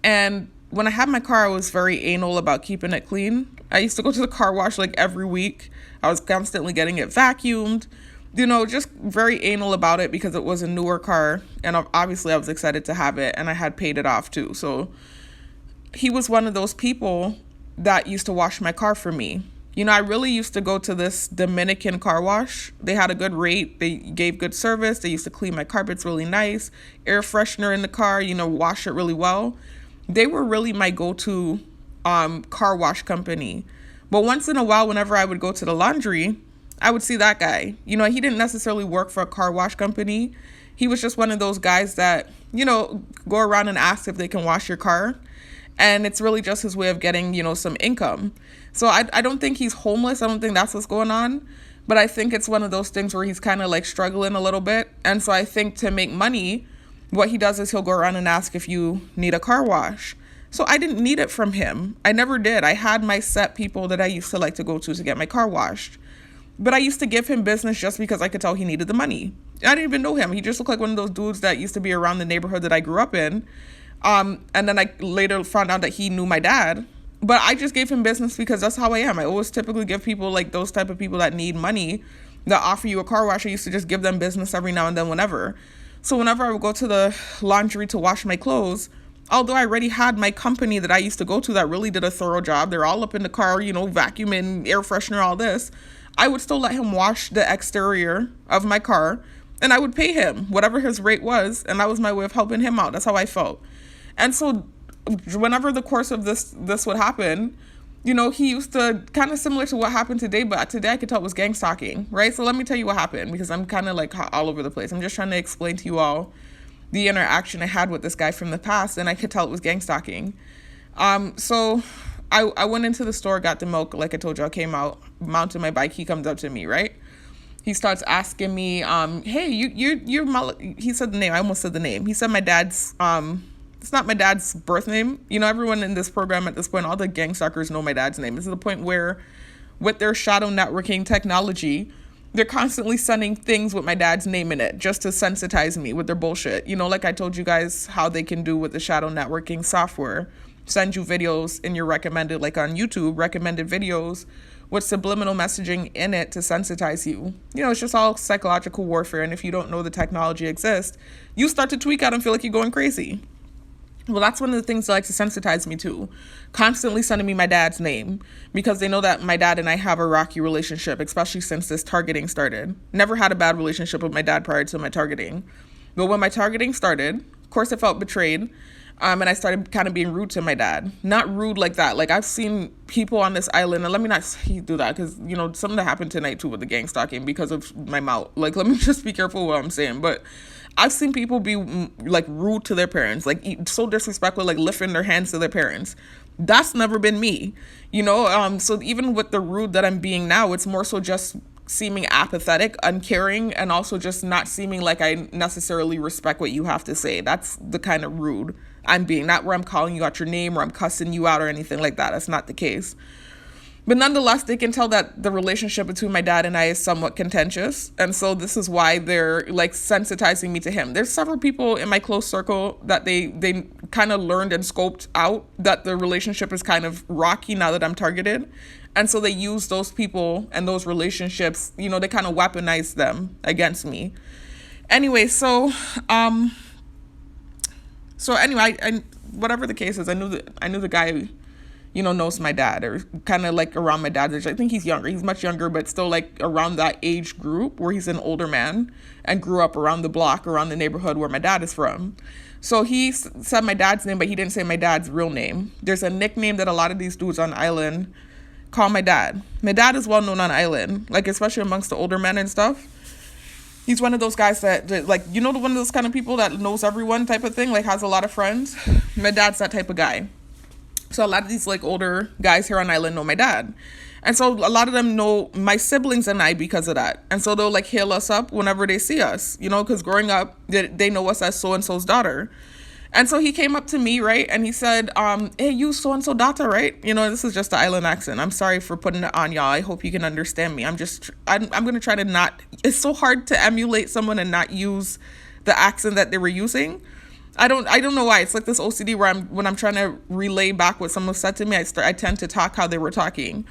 And when I had my car, I was very anal about keeping it clean. I used to go to the car wash like every week. I was constantly getting it vacuumed. Just very anal about it because it was a newer car. And obviously I was excited to have it and I had paid it off too. So he was one of those people that used to wash my car for me. I really used to go to this Dominican car wash. They had a good rate. They gave good service. They used to clean my carpets really nice. Air freshener in the car, wash it really well. They were really my go-to car wash company. But once in a while, whenever I would go to the laundry, I would see that guy. He didn't necessarily work for a car wash company. He was just one of those guys that, go around and ask if they can wash your car. And it's really just his way of getting, some income. So I don't think he's homeless. I don't think that's what's going on. But I think it's one of those things where he's kind of like struggling a little bit. And so I think to make money, what he does is he'll go around and ask if you need a car wash. So I didn't need it from him. I never did. I had my set people that I used to like to go to get my car washed. But I used to give him business just because I could tell he needed the money. I didn't even know him. He just looked like one of those dudes that used to be around the neighborhood that I grew up in. And then I later found out that he knew my dad. But I just gave him business because that's how I am. I always typically give people like those type of people that need money that offer you a car wash. I used to just give them business every now and then whenever. So whenever I would go to the laundry to wash my clothes, although I already had my company that I used to go to that really did a thorough job, they're all up in the car, vacuuming, air freshener, all this, I would still let him wash the exterior of my car and I would pay him whatever his rate was. And that was my way of helping him out. That's how I felt. And so whenever the course of this would happen, he used to, kind of similar to what happened today, but today I could tell it was gang-stalking, right? So let me tell you what happened because I'm kind of like all over the place. I'm just trying to explain to you all the interaction I had with this guy from the past, and I could tell it was gang-stalking. So I went into the store, got the milk, like I told you, I came out, mounted my bike, he comes up to me, right? He starts asking me, hey, you're he said the name, I almost said the name. He said my dad's, it's not my dad's birth name. Everyone in this program at this point, all the gang stalkers know my dad's name. It's to the point where with their shadow networking technology, they're constantly sending things with my dad's name in it just to sensitize me with their bullshit. Like I told you guys how they can do with the shadow networking software. Send you videos in your recommended, like on YouTube, recommended videos with subliminal messaging in it to sensitize you. It's just all psychological warfare. And if you don't know the technology exists, you start to tweak out and feel like you're going crazy. Well, that's one of the things they like to sensitize me to. Constantly sending me my dad's name because they know that my dad and I have a rocky relationship, especially since this targeting started. Never had a bad relationship with my dad prior to my targeting. But when my targeting started, of course I felt betrayed. And I started kind of being rude to my dad. Not rude like that. Like I've seen people on this island, and let me not do that because, something that happened tonight too with the gang stalking because of my mouth. Like, let me just be careful what I'm saying. But I've seen people be like rude to their parents, like so disrespectful, like lifting their hands to their parents. That's never been me, so even with the rude that I'm being now, it's more so just seeming apathetic, uncaring, and also just not seeming like I necessarily respect what you have to say. That's the kind of rude I'm being, not where I'm calling you out your name or I'm cussing you out or anything like that. That's not the case. But nonetheless, they can tell that the relationship between my dad and I is somewhat contentious. And so this is why they're like sensitizing me to him. There's several people in my close circle that they kind of learned and scoped out that the relationship is kind of rocky now that I'm targeted. And so they use those people and those relationships, they kind of weaponize them against me. Anyway, so anyway, I whatever the case is, I knew the guy, knows my dad, or kind of like around my dad's age. I think he's younger. He's much younger, but still like around that age group where he's an older man and grew up around the block, around the neighborhood where my dad is from. So he said my dad's name, but he didn't say my dad's real name. There's a nickname that a lot of these dudes on the island call my dad. My dad is well known on the island, like especially amongst the older men and stuff. He's one of those guys that like, one of those kind of people that knows everyone type of thing, like has a lot of friends. My dad's that type of guy. So a lot of these like older guys here on island know my dad. And so a lot of them know my siblings and I because of that. And so they'll like hail us up whenever they see us, because growing up, they know us as so-and-so's daughter. And so he came up to me, right? And he said, hey, you so-and-so daughter, right? This is just the island accent. I'm sorry for putting it on y'all. I hope you can understand me. I'm going to try to not, it's so hard to emulate someone and not use the accent that they were using. I don't know why. It's like this OCD where when I'm trying to relay back what someone said to me, I tend to talk how they were talking.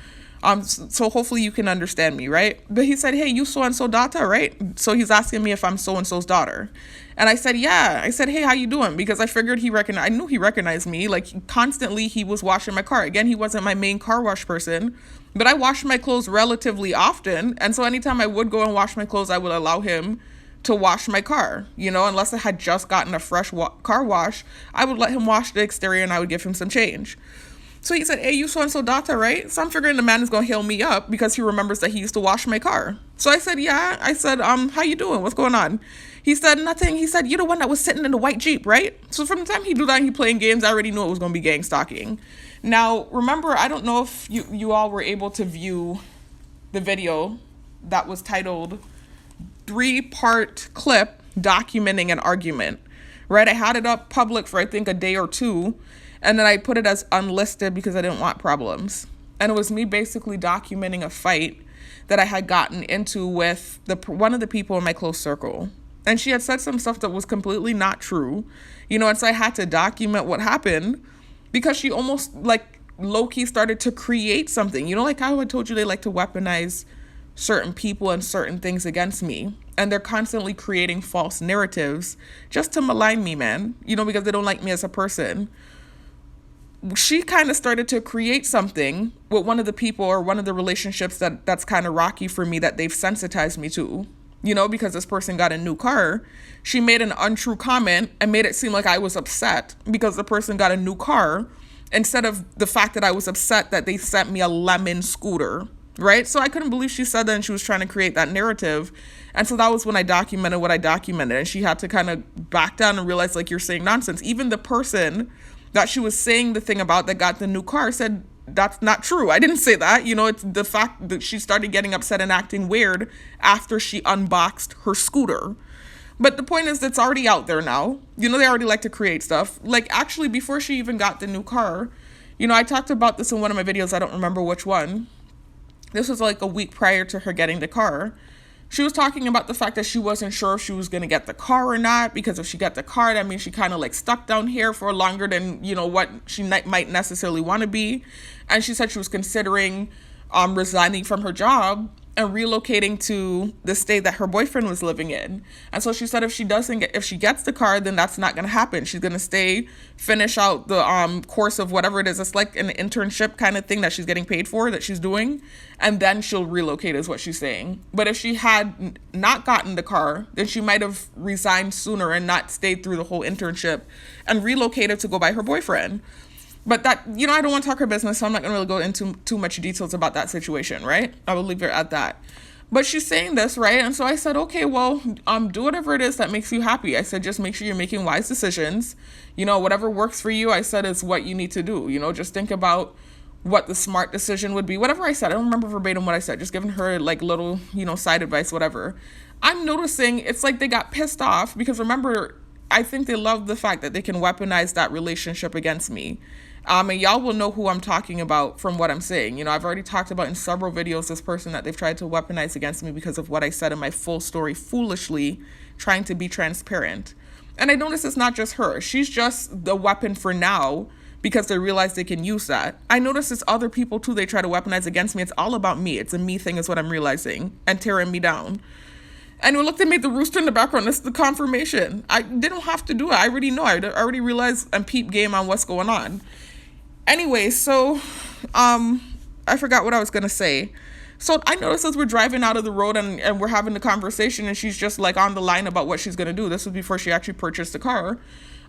So hopefully you can understand me, right? But he said, hey, you so-and-so daughter, right? So he's asking me if I'm so-and-so's daughter. And I said, yeah. I said, hey, how you doing? Because I figured I knew he recognized me. Like constantly he was washing my car. Again, he wasn't my main car wash person, but I washed my clothes relatively often. And so anytime I would go and wash my clothes, I would allow him to wash my car, unless I had just gotten a fresh car wash, I would let him wash the exterior and I would give him some change. So he said, hey, you so-and-so daughter, right? So I'm figuring the man is going to hail me up because he remembers that he used to wash my car. So I said, yeah. I said, how you doing? What's going on? He said, nothing. He said, you're the one that was sitting in the white Jeep, right? So from the time he do that and he playing games, I already knew it was going to be gang-stalking. Now, remember, I don't know if you all were able to view the video that was titled 3-part clip documenting an argument, right? I had it up public for I think a day or two, and then I put it as unlisted because I didn't want problems. And it was me basically documenting a fight that I had gotten into with one of the people in my close circle. And she had said some stuff that was completely not true, and so I had to document what happened because she almost like low-key started to create something, like how I told you they like to weaponize certain people and certain things against me. And they're constantly creating false narratives just to malign me, man, because they don't like me as a person. She kind of started to create something with one of the people or one of the relationships that's kind of rocky for me that they've sensitized me to, because this person got a new car. She made an untrue comment and made it seem like I was upset because the person got a new car instead of the fact that I was upset that they sent me a lemon scooter. Right? So I couldn't believe she said that and she was trying to create that narrative. And so that was when I documented what I documented. And she had to kind of back down and realize, like, you're saying nonsense. Even the person that she was saying the thing about that got the new car said, that's not true. I didn't say that. It's the fact that she started getting upset and acting weird after she unboxed her scooter. But the point is, it's already out there now. They already like to create stuff. Like, actually, before she even got the new car, I talked about this in one of my videos. I don't remember which one. This was like a week prior to her getting the car. She was talking about the fact that she wasn't sure if she was going to get the car or not, because if she got the car, that means she kind of like stuck down here for longer than, what she might necessarily want to be. And she said she was considering resigning from her job and relocating to the state that her boyfriend was living in. And so she said if she gets the car, then that's not going to happen. She's going to finish out the course of whatever it is. It's like an internship kind of thing that she's getting paid for, that she's doing. And then she'll relocate is what she's saying. But if she had not gotten the car, then she might have resigned sooner and not stayed through the whole internship and relocated to go by her boyfriend. But that, I don't want to talk her business, so I'm not going to really go into too much details about that situation, right? I will leave it at that. But she's saying this, right? And so I said, okay, well, do whatever it is that makes you happy. I said, just make sure you're making wise decisions. Whatever works for you, I said, is what you need to do. Just think about what the smart decision would be. Whatever I said, I don't remember verbatim what I said, just giving her like little, side advice, whatever. I'm noticing it's like they got pissed off because remember, I think they love the fact that they can weaponize that relationship against me. And y'all will know who I'm talking about from what I'm saying. You know, I've already talked about in several videos this person that they've tried to weaponize against me because of what I said in my full story, foolishly trying to be transparent. And I notice it's not just her. She's just the weapon for now because they realize they can use that. I notice it's other people too they try to weaponize against me. It's all about me. It's a me thing is what I'm realizing, and tearing me down. And look, they made the rooster in the background. This is the confirmation. They don't have to do it. I already know. I already realized and peep game on what's going on. Anyway, so I forgot what I was going to say. So I noticed as we're driving out of the road and we're having the conversation, and she's just like on the line about what she's going to do. This was before she actually purchased the car.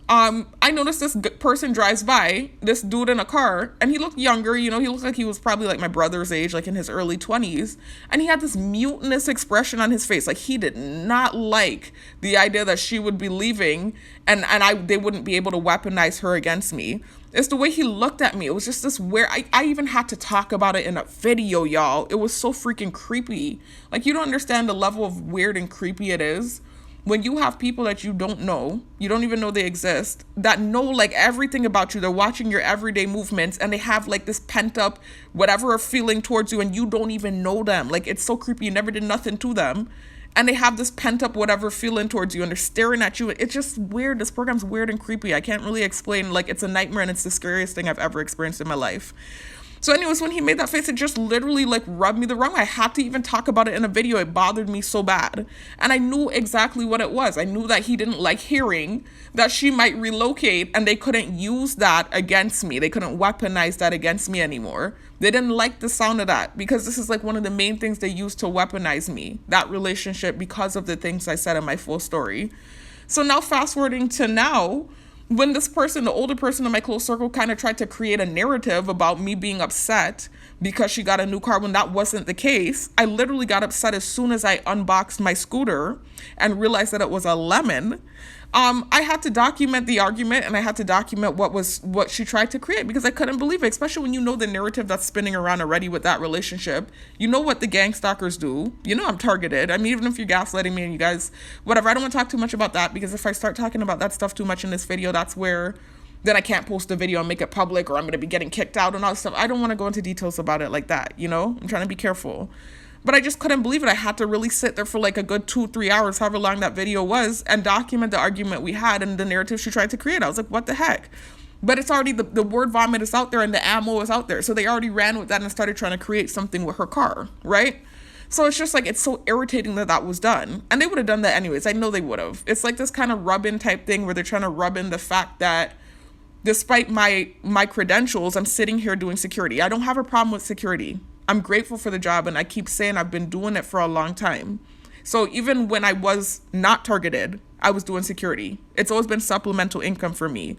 I noticed this person drives by, this dude in a car, and he looked younger. You know, he looked like he was probably like my brother's age, like in his early 20s. And he had this mutinous expression on his face. Like he did not like the idea that she would be leaving and they wouldn't be able to weaponize her against me. It's the way he looked at me. It was just this weird, I even had to talk about it in a video, y'all. It was so freaking creepy. Like, you don't understand the level of weird and creepy it is when you have people that you don't know, you don't even know they exist, that know like everything about you. They're watching your everyday movements, and they have like this pent up whatever feeling towards you, and you don't even know them. Like, it's so creepy. You never did nothing to them, and they have this pent up whatever feeling towards you, and they're staring at you. It's just weird. This program's weird and creepy. I can't really explain. Like, it's a nightmare, and it's the scariest thing I've ever experienced in my life. So anyways, when he made that face, it just literally like rubbed me the wrong way. I had to even talk about it in a video. It bothered me so bad. And I knew exactly what it was. I knew that he didn't like hearing that she might relocate, and they couldn't use that against me. They couldn't weaponize that against me anymore. They didn't like the sound of that, because this is like one of the main things they used to weaponize me, that relationship, because of the things I said in my full story. So now fast forwarding to now, when this person, the older person in my close circle, kind of tried to create a narrative about me being upset because she got a new car when that wasn't the case, I literally got upset as soon as I unboxed my scooter and realized that it was a lemon. I had to document the argument, and I had to document what she tried to create, because I couldn't believe it, especially when you know the narrative that's spinning around already with that relationship. You know what the gang stalkers do. You know I'm targeted. I mean, even if you're gaslighting me and you guys, whatever, I don't want to talk too much about that, because if I start talking about that stuff too much in this video, that's where then I can't post the video and make it public, or I'm going to be getting kicked out and all this stuff. I don't want to go into details about it like that, you know? I'm trying to be careful. But I just couldn't believe it. I had to really sit there for like a good 2-3 hours, however long that video was, and document the argument we had and the narrative she tried to create. I was like, what the heck? But it's already, the word vomit is out there and the ammo is out there. So they already ran with that and started trying to create something with her car, right? So it's just like, it's so irritating that was done. And they would have done that anyways. I know they would have. It's like this kind of rub-in type thing where they're trying to rub in the fact that despite my credentials, I'm sitting here doing security. I don't have a problem with security. I'm grateful for the job, and I keep saying I've been doing it for a long time. So even when I was not targeted, I was doing security. It's always been supplemental income for me.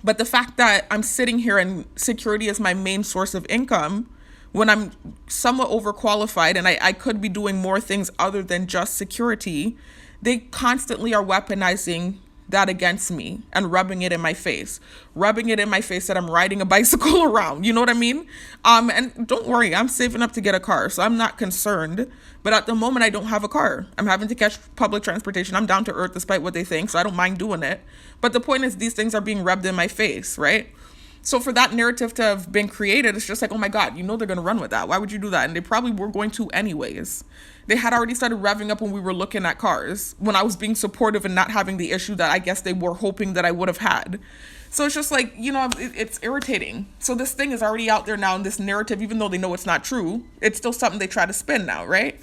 But the fact that I'm sitting here and security is my main source of income, when I'm somewhat overqualified and I could be doing more things other than just security, they constantly are weaponizing that against me and rubbing it in my face that I'm riding a bicycle around. You know what I mean? And don't worry, I'm saving up to get a car, so I'm not concerned. But at the moment, I don't have a car. I'm having to catch public transportation. I'm down to earth despite what they think, so I don't mind doing it. But the point is, these things are being rubbed in my face, right? So for that narrative to have been created, it's just like, oh my God, you know they're going to run with that. Why would you do that? And they probably were going to anyways. They had already started revving up when we were looking at cars, when I was being supportive and not having the issue that I guess they were hoping that I would have had. So it's just like, you know, it's irritating. So this thing is already out there now, and this narrative, even though they know it's not true, it's still something they try to spin now, right?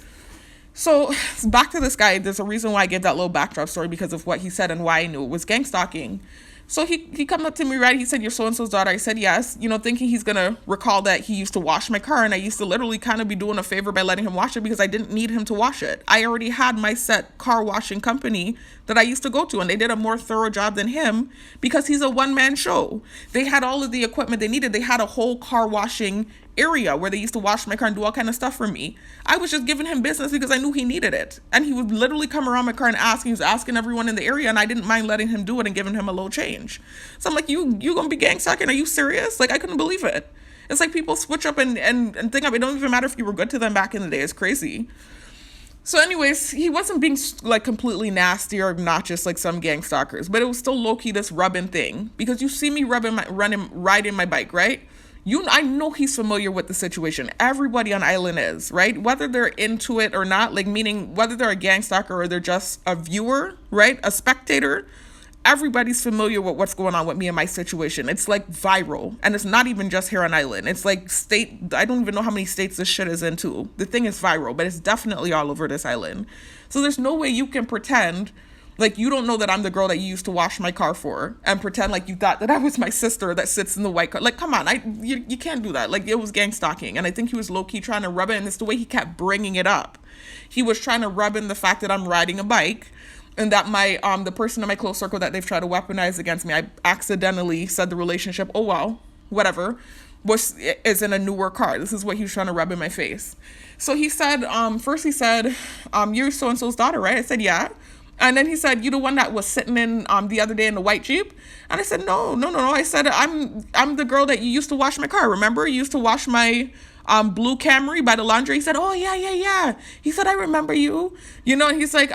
So back to this guy, there's a reason why I gave that little backdrop story, because of what he said and why I knew it was gang-stalking. So he come up to me, right? He said, "You're so-and-so's daughter." I said, "Yes." You know, thinking he's going to recall that he used to wash my car, and I used to literally kind of be doing a favor by letting him wash it, because I didn't need him to wash it. I already had my set car washing company that I used to go to, and they did a more thorough job than him, because he's a one-man show. They had all of the equipment they needed. They had a whole car washing area where they used to wash my car and do all kind of stuff for me. I was just giving him business because I knew he needed it. And he would literally come around my car and ask. He was asking everyone in the area, and I didn't mind letting him do it and giving him a low change. So I'm like, you gonna be gang stalking? Are you serious? Like, I couldn't believe it. It's like people switch up and think of it. Don't even matter if you were good to them back in the day. It's crazy. So anyways, he wasn't being like completely nasty or obnoxious like some gang stalkers, but it was still low-key this rubbing thing, because you see me riding my bike, right? I know he's familiar with the situation. Everybody on island is, right? Whether they're into it or not, like meaning whether they're a gang stalker or they're just a viewer, right? A spectator. Everybody's familiar with what's going on with me and my situation. It's like viral. And it's not even just here on island. It's like I don't even know how many states this shit is into. The thing is viral, but it's definitely all over this island. So there's no way you can pretend like you don't know that I'm the girl that you used to wash my car for, and pretend like you thought that I was my sister that sits in the white car. Like, come on, you can't do that. Like, it was gang stalking, and I think he was low-key trying to rub it, and it's the way he kept bringing it up. He was trying to rub in the fact that I'm riding a bike, and that the person in my close circle that they've tried to weaponize against me, I accidentally said the relationship, oh well, whatever, is in a newer car. This is what he was trying to rub in my face. So he said, first he said, you're so-and-so's daughter, right? I said, yeah. And then he said, you the one that was sitting in the other day in the white Jeep? And I said, no. I said, I'm the girl that you used to wash my car. Remember? You used to wash my blue Camry by the laundry. He said, oh, yeah. He said, I remember you. You know, and he's like,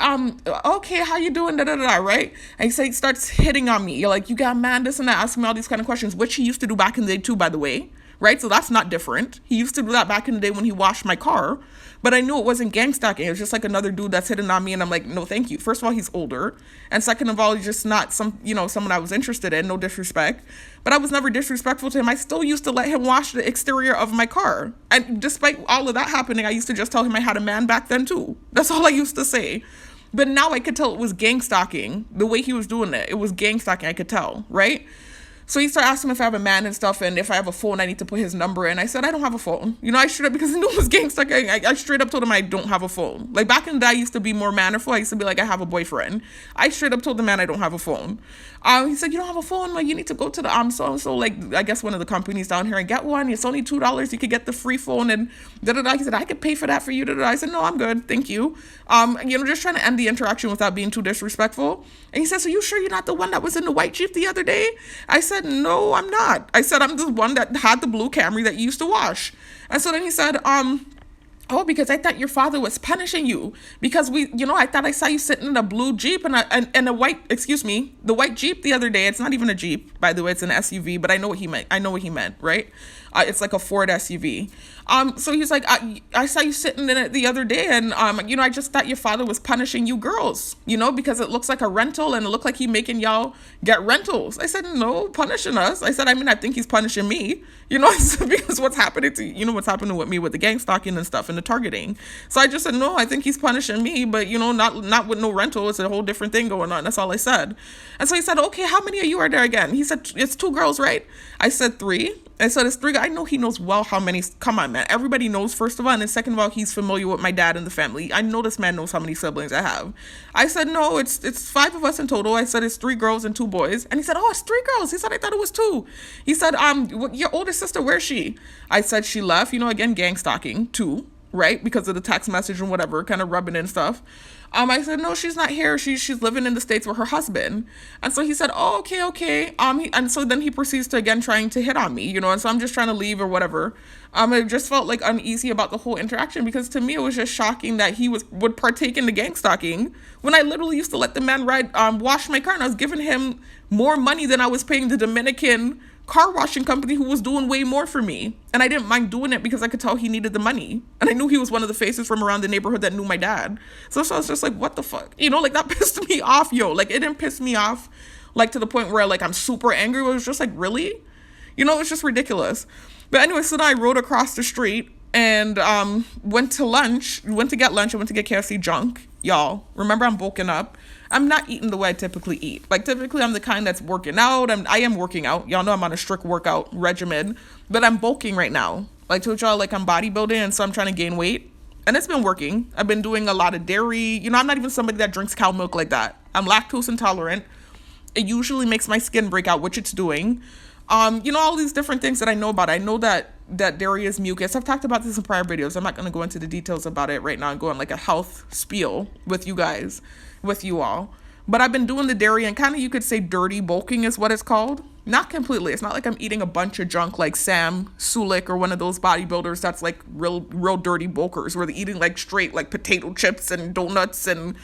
okay, how you doing? Right? And he starts hitting on me. You're like, you got mad, this and that, asking me all these kind of questions, which he used to do back in the day too, by the way. Right? So that's not different. He used to do that back in the day when he washed my car. But I knew it wasn't gang stalking. It was just like another dude that's hitting on me, and I'm like, no, thank you. First of all, he's older, and second of all, he's just not someone I was interested in. No disrespect, but I was never disrespectful to him. I still used to let him wash the exterior of my car, and despite all of that happening, I used to just tell him I had a man back then too. That's all I used to say. But now I could tell it was gang stalking. The way he was doing it was gang stalking. I could tell, right? So he started asking me if I have a man and stuff, and if I have a phone, I need to put his number in. I said, I don't have a phone. You know, I straight up, because I knew it was gangsta. I straight up told him I don't have a phone. Like, back in the day, I used to be more mannerful. I used to be like, I have a boyfriend. I straight up told the man I don't have a phone. He said, you don't have a phone? Like, you need to go to the, so-and-so, like, I guess one of the companies down here and get one. It's only $2. You could get the free phone, and da-da-da. He said, I could pay for that for you, da-da-da. I said, no, I'm good. Thank you. Just trying to end the interaction without being too disrespectful. And he said, so you sure you're not the one that was in the white Jeep the other day? I said, no, I'm not. I said, I'm the one that had the blue Camry that you used to wash. And so then he said, oh, because I thought your father was punishing you because I thought I saw you sitting in a blue Jeep and the white Jeep the other day. It's not even a Jeep, by the way, it's an SUV, but I know what he meant, right? It's like a Ford SUV. So he's like, I saw you sitting in it the other day, and I just thought your father was punishing you girls, because it looks like a rental and it looked like he making y'all get rentals. I said, no, punishing us. I said, I think he's punishing me, because what's happening with me with the gang stalking and stuff and the targeting. So I just said, no, I think he's punishing me, but not with no rental. It's a whole different thing going on. That's all I said. And so he said, okay, how many of you are there again? He said, it's 2 girls, right? I said 3. I said, it's 3. I know he knows well how many. Come on, man. Everybody knows, first of all. And then second of all, he's familiar with my dad and the family. I know this man knows how many siblings I have. I said, no, it's 5 of us in total. I said, it's 3 girls and 2 boys. And he said, oh, it's 3 girls. He said, I thought it was 2. He said, your older sister, where's she? I said, she left. Again, gang stalking too, right? Because of the text message and whatever, kind of rubbing in stuff. I said, no, she's not here. She's living in the States with her husband. And so he said, oh, okay. And so then he proceeds to again trying to hit on me, and so I'm just trying to leave or whatever. I just felt like uneasy about the whole interaction because to me it was just shocking that he would partake in the gang stalking when I literally used to let the man wash my car, and I was giving him more money than I was paying the Dominican car washing company who was doing way more for me. And I didn't mind doing it because I could tell he needed the money. And I knew he was one of the faces from around the neighborhood that knew my dad. So I was just like, what the fuck? That pissed me off, yo. Like, it didn't piss me off, like, to the point where, like, I'm super angry. It was just like, really? It's just ridiculous. But anyway, so then I rode across the street and went to get lunch. I went to get KFC junk. Y'all, remember, I'm bulking up. I'm not eating the way I typically eat. Like, typically, I'm the kind that's working out. I am working out. Y'all know I'm on a strict workout regimen. But I'm bulking right now. Like, to y'all, like, I'm bodybuilding, and so I'm trying to gain weight. And it's been working. I've been doing a lot of dairy. I'm not even somebody that drinks cow milk like that. I'm lactose intolerant. It usually makes my skin break out, which it's doing. All these different things that I know about. I know that dairy is mucus. I've talked about this in prior videos. I'm not going to go into the details about it right now and go on like a health spiel with you all. But I've been doing the dairy and kind of, you could say, dirty bulking is what it's called. Not completely. It's not like I'm eating a bunch of junk like Sam Sulik or one of those bodybuilders that's like real dirty bulkers where they're eating like straight like potato chips and donuts and,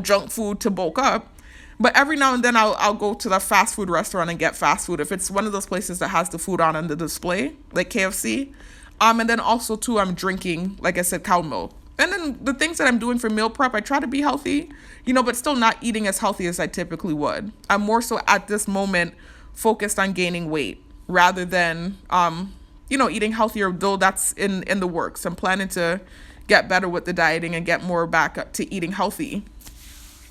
junk food to bulk up. But every now and then I'll go to the fast food restaurant and get fast food if it's one of those places that has the food on the display, like KFC. And then also too, I'm drinking, like I said, cow milk. And then the things that I'm doing for meal prep, I try to be healthy, but still not eating as healthy as I typically would. I'm more so at this moment focused on gaining weight rather than, eating healthier, though that's in the works. I'm planning to get better with the dieting and get more back up to eating healthy.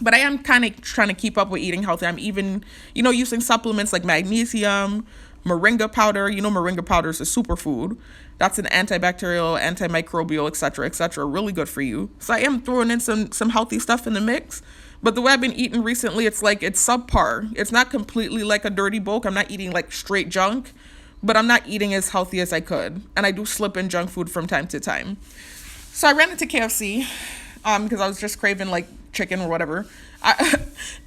But I am kind of trying to keep up with eating healthy. I'm even, using supplements like magnesium, moringa powder. Moringa powder is a superfood. That's an antibacterial, antimicrobial, etc., really good for you. So I am throwing in some healthy stuff in the mix. But the way I've been eating recently, it's like it's subpar. It's not completely like a dirty bulk. I'm not eating like straight junk, but I'm not eating as healthy as I could. And I do slip in junk food from time to time. So I ran into KFC because I was just craving like chicken or whatever.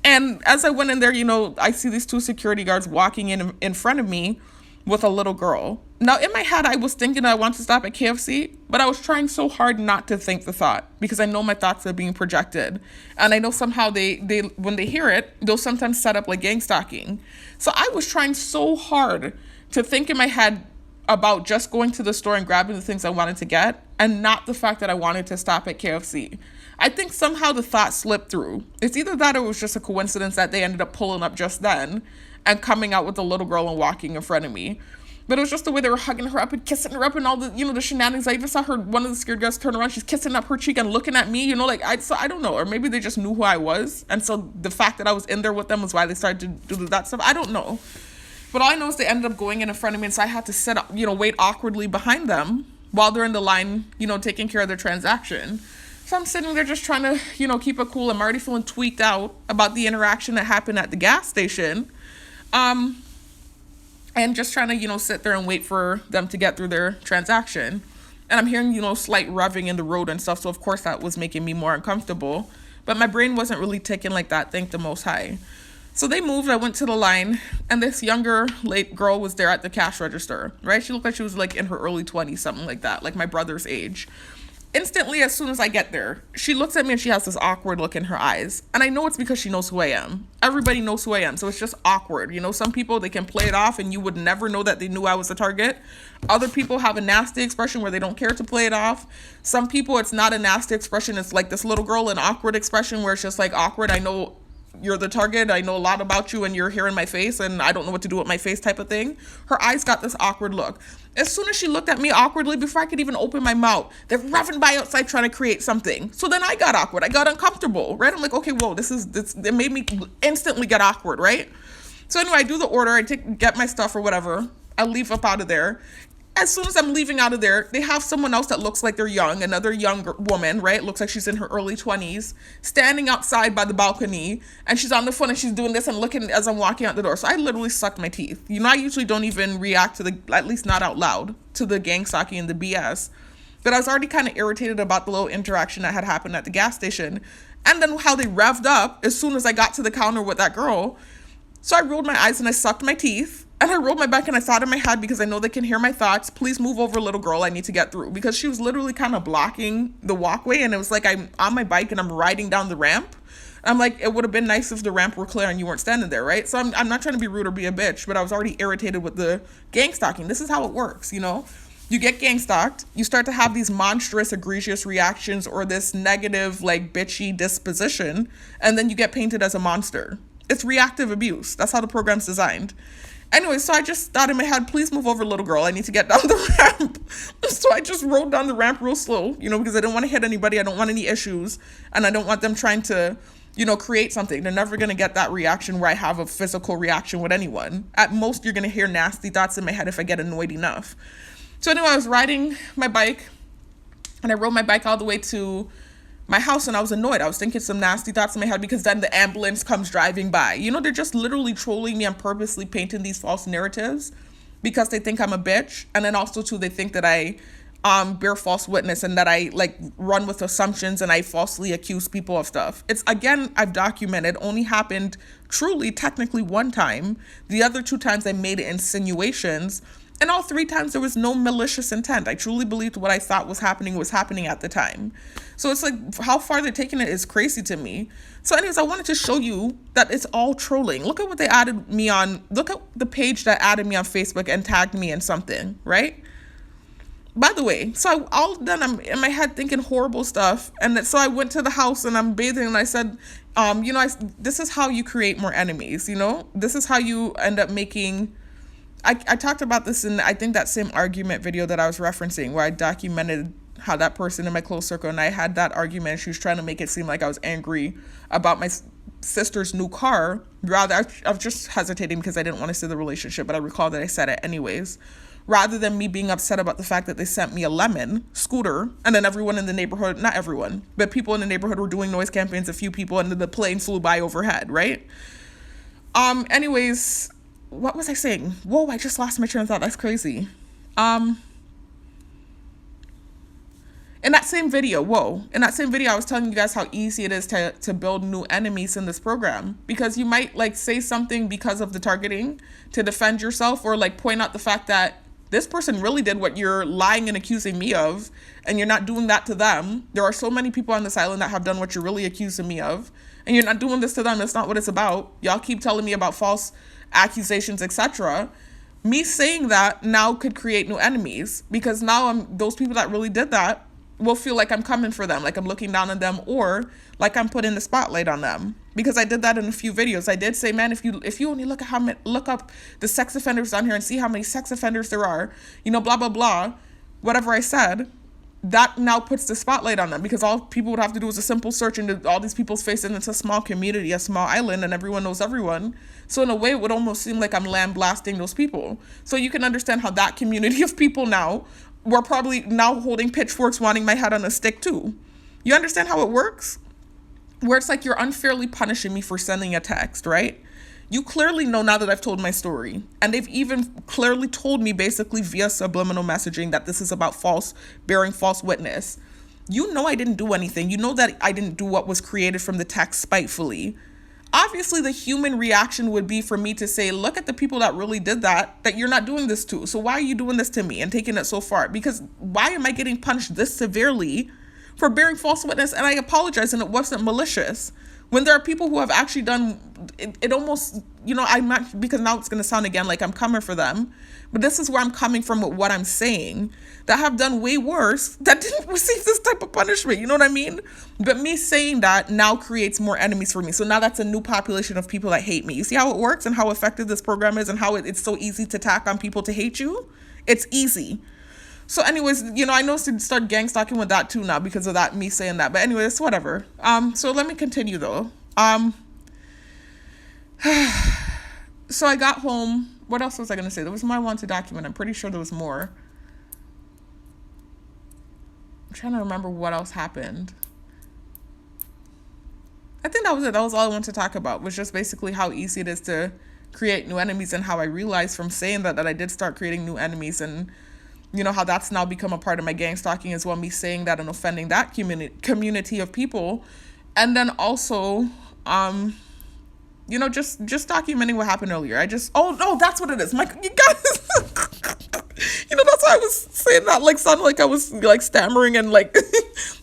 And as I went in there, I see these two security guards walking in front of me with a little girl. Now, in my head, I was thinking I want to stop at KFC, but I was trying so hard not to think the thought because I know my thoughts are being projected. And I know somehow they when they hear it, they'll sometimes set up like gang-stalking. So I was trying so hard to think in my head about just going to the store and grabbing the things I wanted to get and not the fact that I wanted to stop at KFC. I think somehow the thought slipped through. It's either that or it was just a coincidence that they ended up pulling up just then and coming out with the little girl and walking in front of me. But it was just the way they were hugging her up and kissing her up and all the, the shenanigans. I even saw one of the scared guys turn around. She's kissing up her cheek and looking at me, so I don't know. Or maybe they just knew who I was. And so the fact that I was in there with them was why they started to do that stuff. I don't know. But all I know is they ended up going in front of me. And so I had to sit up, wait awkwardly behind them while they're in the line, taking care of their transaction. So I'm sitting there just trying to, keep it cool. I'm already feeling tweaked out about the interaction that happened at the gas station. And just trying to, sit there and wait for them to get through their transaction. And I'm hearing, slight revving in the road and stuff. So, of course, that was making me more uncomfortable. But my brain wasn't really ticking like that, thank the Most High. So they moved. I went to the line. And this younger late girl was there at the cash register, right? She looked like she was, like, in her early 20s, something like that, like my brother's age. Instantly, as soon as I get there, she looks at me and she has this awkward look in her eyes. And I know it's because she knows who I am. Everybody knows who I am, so it's just awkward. Some people, they can play it off and you would never know that they knew I was the target. Other people have a nasty expression where they don't care to play it off. Some people, it's not a nasty expression. It's like this little girl, an awkward expression where it's just like awkward. I know you're the target. I know a lot about you and you're here in my face and I don't know what to do with my face type of thing. Her eyes got this awkward look. As soon as she looked at me awkwardly, before I could even open my mouth, they're roughing by outside trying to create something. So then I got awkward. I got uncomfortable, right? I'm like, okay, whoa, this it made me instantly get awkward, right? So anyway, I do the order. I get my stuff or whatever. I leave up out of there. As soon as I'm leaving out of there, they have someone else that looks like they're young, another young woman, right? Looks like she's in her early 20s, standing outside by the balcony, and she's on the phone and she's doing this and looking as I'm walking out the door. So I literally sucked my teeth. I usually don't even react to at least not out loud, to the gang-stalking and the BS. But I was already kind of irritated about the little interaction that had happened at the gas station. And then how they revved up as soon as I got to the counter with that girl. So I rolled my eyes and I sucked my teeth. And I rolled my back and I thought in my head, because I know they can hear my thoughts, please move over, little girl, I need to get through. Because she was literally kind of blocking the walkway, and it was like I'm on my bike and I'm riding down the ramp. I'm like, it would have been nice if the ramp were clear and you weren't standing there, right? So I'm not trying to be rude or be a bitch, but I was already irritated with the gang stalking. This is how it works, You get gang stalked, you start to have these monstrous, egregious reactions or this negative, like, bitchy disposition, and then you get painted as a monster. It's reactive abuse. That's how the program's designed. Anyway, so I just thought in my head, please move over, little girl. I need to get down the ramp. So I just rode down the ramp real slow, because I didn't want to hit anybody. I don't want any issues. And I don't want them trying to, create something. They're never going to get that reaction where I have a physical reaction with anyone. At most, you're going to hear nasty thoughts in my head if I get annoyed enough. So anyway, I was riding my bike and I rode my bike all the way to my house and I was annoyed. I was thinking some nasty thoughts in my head because then the ambulance comes driving by. They're just literally trolling me and purposely painting these false narratives because they think I'm a bitch. And then also too, they think that I bear false witness and that I like run with assumptions and I falsely accuse people of stuff. It's, again, I've documented, only happened truly technically one time. The other 2 times I made insinuations, and all 3 times there was no malicious intent. I truly believed what I thought was happening at the time. So it's like, how far they're taking it is crazy to me. So anyways, I wanted to show you that it's all trolling. Look at what they added me on. Look at the page that added me on Facebook and tagged me in something, right? By the way, so all done, I'm in my head thinking horrible stuff. And so I went to the house and I'm bathing and I said, this is how you create more enemies, This is how you end up making... I talked about this in, I think, that same argument video that I was referencing, where I documented how that person in my close circle, and I had that argument, and she was trying to make it seem like I was angry about my sister's new car. Rather, I was just hesitating because I didn't want to say the relationship, but I recall that I said it anyways. Rather than me being upset about the fact that they sent me a lemon scooter, and then everyone in the neighborhood, not everyone, but people in the neighborhood were doing noise campaigns, a few people, and then the plane flew by overhead, right? Anyways... What was I saying? Whoa, I just lost my train of thought. That's crazy. In that same video, I was telling you guys how easy it is to build new enemies in this program, because you might like say something because of the targeting to defend yourself, or like point out the fact that this person really did what you're lying and accusing me of, and you're not doing that to them. There are so many people on this island that have done what you're really accusing me of, and you're not doing this to them. That's not what it's about. Y'all keep telling me about false accusations, etc. Me saying that now could create new enemies, because now those people that really did that will feel like I'm coming for them, like I'm looking down on them, or like I'm putting the spotlight on them. Because I did that in a few videos. I did say, man, if you only look up the sex offenders on here and see how many sex offenders there are, blah blah blah, whatever I said, that now puts the spotlight on them, because all people would have to do is a simple search into all these people's faces, and it's a small community, a small island, and everyone knows everyone. So in a way, it would almost seem like I'm lambasting those people. So you can understand how that community of people now, we're probably now holding pitchforks, wanting my head on a stick too. You understand how it works? Where it's like you're unfairly punishing me for sending a text, right? You clearly know now that I've told my story, and they've even clearly told me basically via subliminal messaging that this is about bearing false witness. You know I didn't do anything. You know that I didn't do what was created from the text spitefully. Obviously, the human reaction would be for me to say, look at the people that really did that you're not doing this to. So why are you doing this to me and taking it so far? Because why am I getting punished this severely for bearing false witness? And I apologize, and it wasn't malicious. When there are people who have actually done it almost, I'm not, because now it's going to sound again like I'm coming for them, but this is where I'm coming from with what I'm saying, that have done way worse, that didn't receive this type of punishment, you know what I mean? But me saying that now creates more enemies for me. So now that's a new population of people that hate me. You see how it works and how effective this program is, and how it's so easy to tack on people to hate you? It's easy. So anyways, I know to start gang-stalking with that too now because of that, me saying that. But anyways, whatever. So let me continue though. So I got home. What else was I going to say? There was more I wanted to document. I'm pretty sure there was more. I'm trying to remember what else happened. I think that was it. That was all I wanted to talk about, was just basically how easy it is to create new enemies, and how I realized from saying that I did start creating new enemies, and how that's now become a part of my gang stalking as well, me saying that and offending that community of people. And then also, just documenting what happened earlier. Oh no, that's what it is. You guys, that's why I was saying that, like, sounded like I was like stammering and like,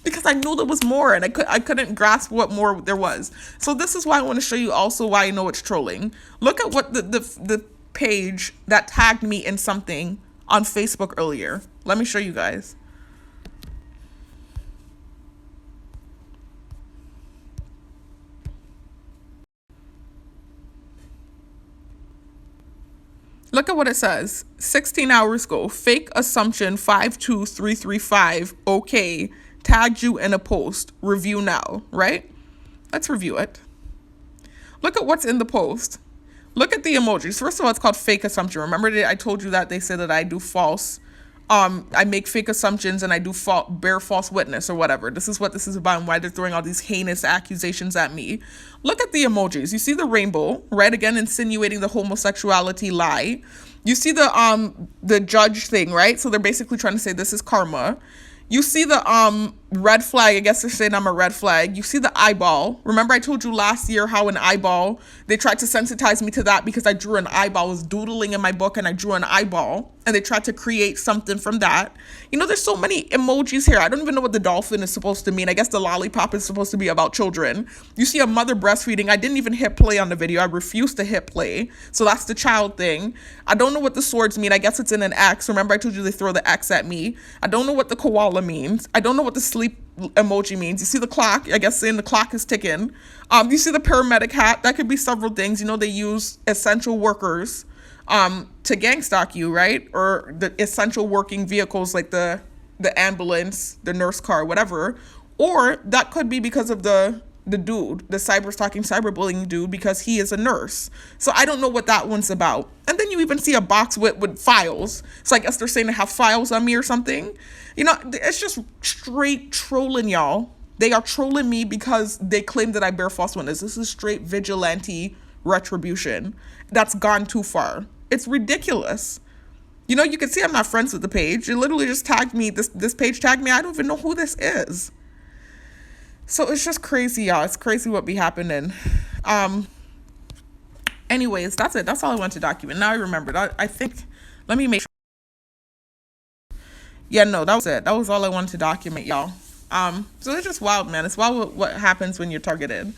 because I knew there was more, and I couldn't grasp what more there was. So this is why I want to show you also why I know it's trolling. Look at what the page that tagged me in something on Facebook earlier. Let me show you guys. Look at what it says. 16 hours ago, fake assumption 52335. Okay, tagged you in a post. Review now, right? Let's review it. Look at what's in the post. Look at the emojis. First of all, it's called fake assumption. Remember that I told you that they said that I do false I make fake assumptions and I do bear false witness or whatever. This is what this is about and why they're throwing all these heinous accusations at me. Look at the emojis. You see the rainbow, right? Again, insinuating the homosexuality lie. You see the judge thing, right? So they're basically trying to say this is karma. You see the red flag. I guess they're saying I'm a red flag. You see the eyeball. Remember I told you last year how an eyeball, they tried to sensitize me to that because I drew an eyeball. I was doodling in my book and I drew an eyeball. And they tried to create something from that. You know, there's so many emojis here. I don't even know what the dolphin is supposed to mean. I guess the lollipop is supposed to be about children. You see a mother breastfeeding. I didn't even hit play on the video. I refused to hit play. So that's the child thing. I don't know what the swords mean. I guess it's in an X. Remember I told you they throw the X at me. I don't know what the koala means. I don't know what the sleep emoji means. You see the clock, I guess saying the clock is ticking. You see the paramedic hat. That could be several things. You know, they use essential workers to gang stalk you, right? Or the essential working vehicles like the ambulance, the nurse car, whatever. Or that could be because of the dude, the cyber stalking, cyberbullying dude, because he is a nurse. So I don't know what that one's about. And then you even see a box with files. So I guess they're saying they have files on me or something. You know, it's just straight trolling, y'all. They are trolling me because they claim that I bear false witness. This is straight vigilante retribution. That's gone too far. It's ridiculous. You know, you can see I'm not friends with the page. It literally just tagged me. This page tagged me. I don't even know who this is. So it's just crazy, y'all. It's crazy what be happening. Anyways, that's it. That's all I want to document. Now I remembered. I think, let me make sure. Yeah, no, that was it. That was all I wanted to document, y'all. So it's just wild, man. It's wild what happens when you're targeted.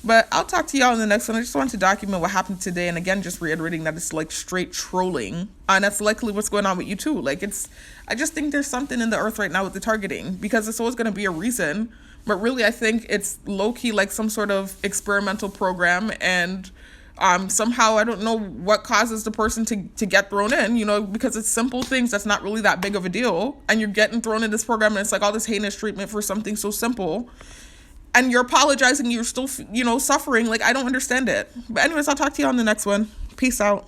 But I'll talk to y'all in the next one. I just wanted to document what happened today. And again, just reiterating that it's like straight trolling. And that's likely what's going on with you too. Like I just think there's something in the earth right now with the targeting because it's always going to be a reason. But really, I think it's low-key like some sort of experimental program. And somehow, I don't know what causes the person to get thrown in, you know, because it's simple things that's not really that big of a deal. And you're getting thrown in this program and it's like all this heinous treatment for something so simple. And you're apologizing, you're still, you know, suffering. Like, I don't understand it. But anyways, I'll talk to you on the next one. Peace out.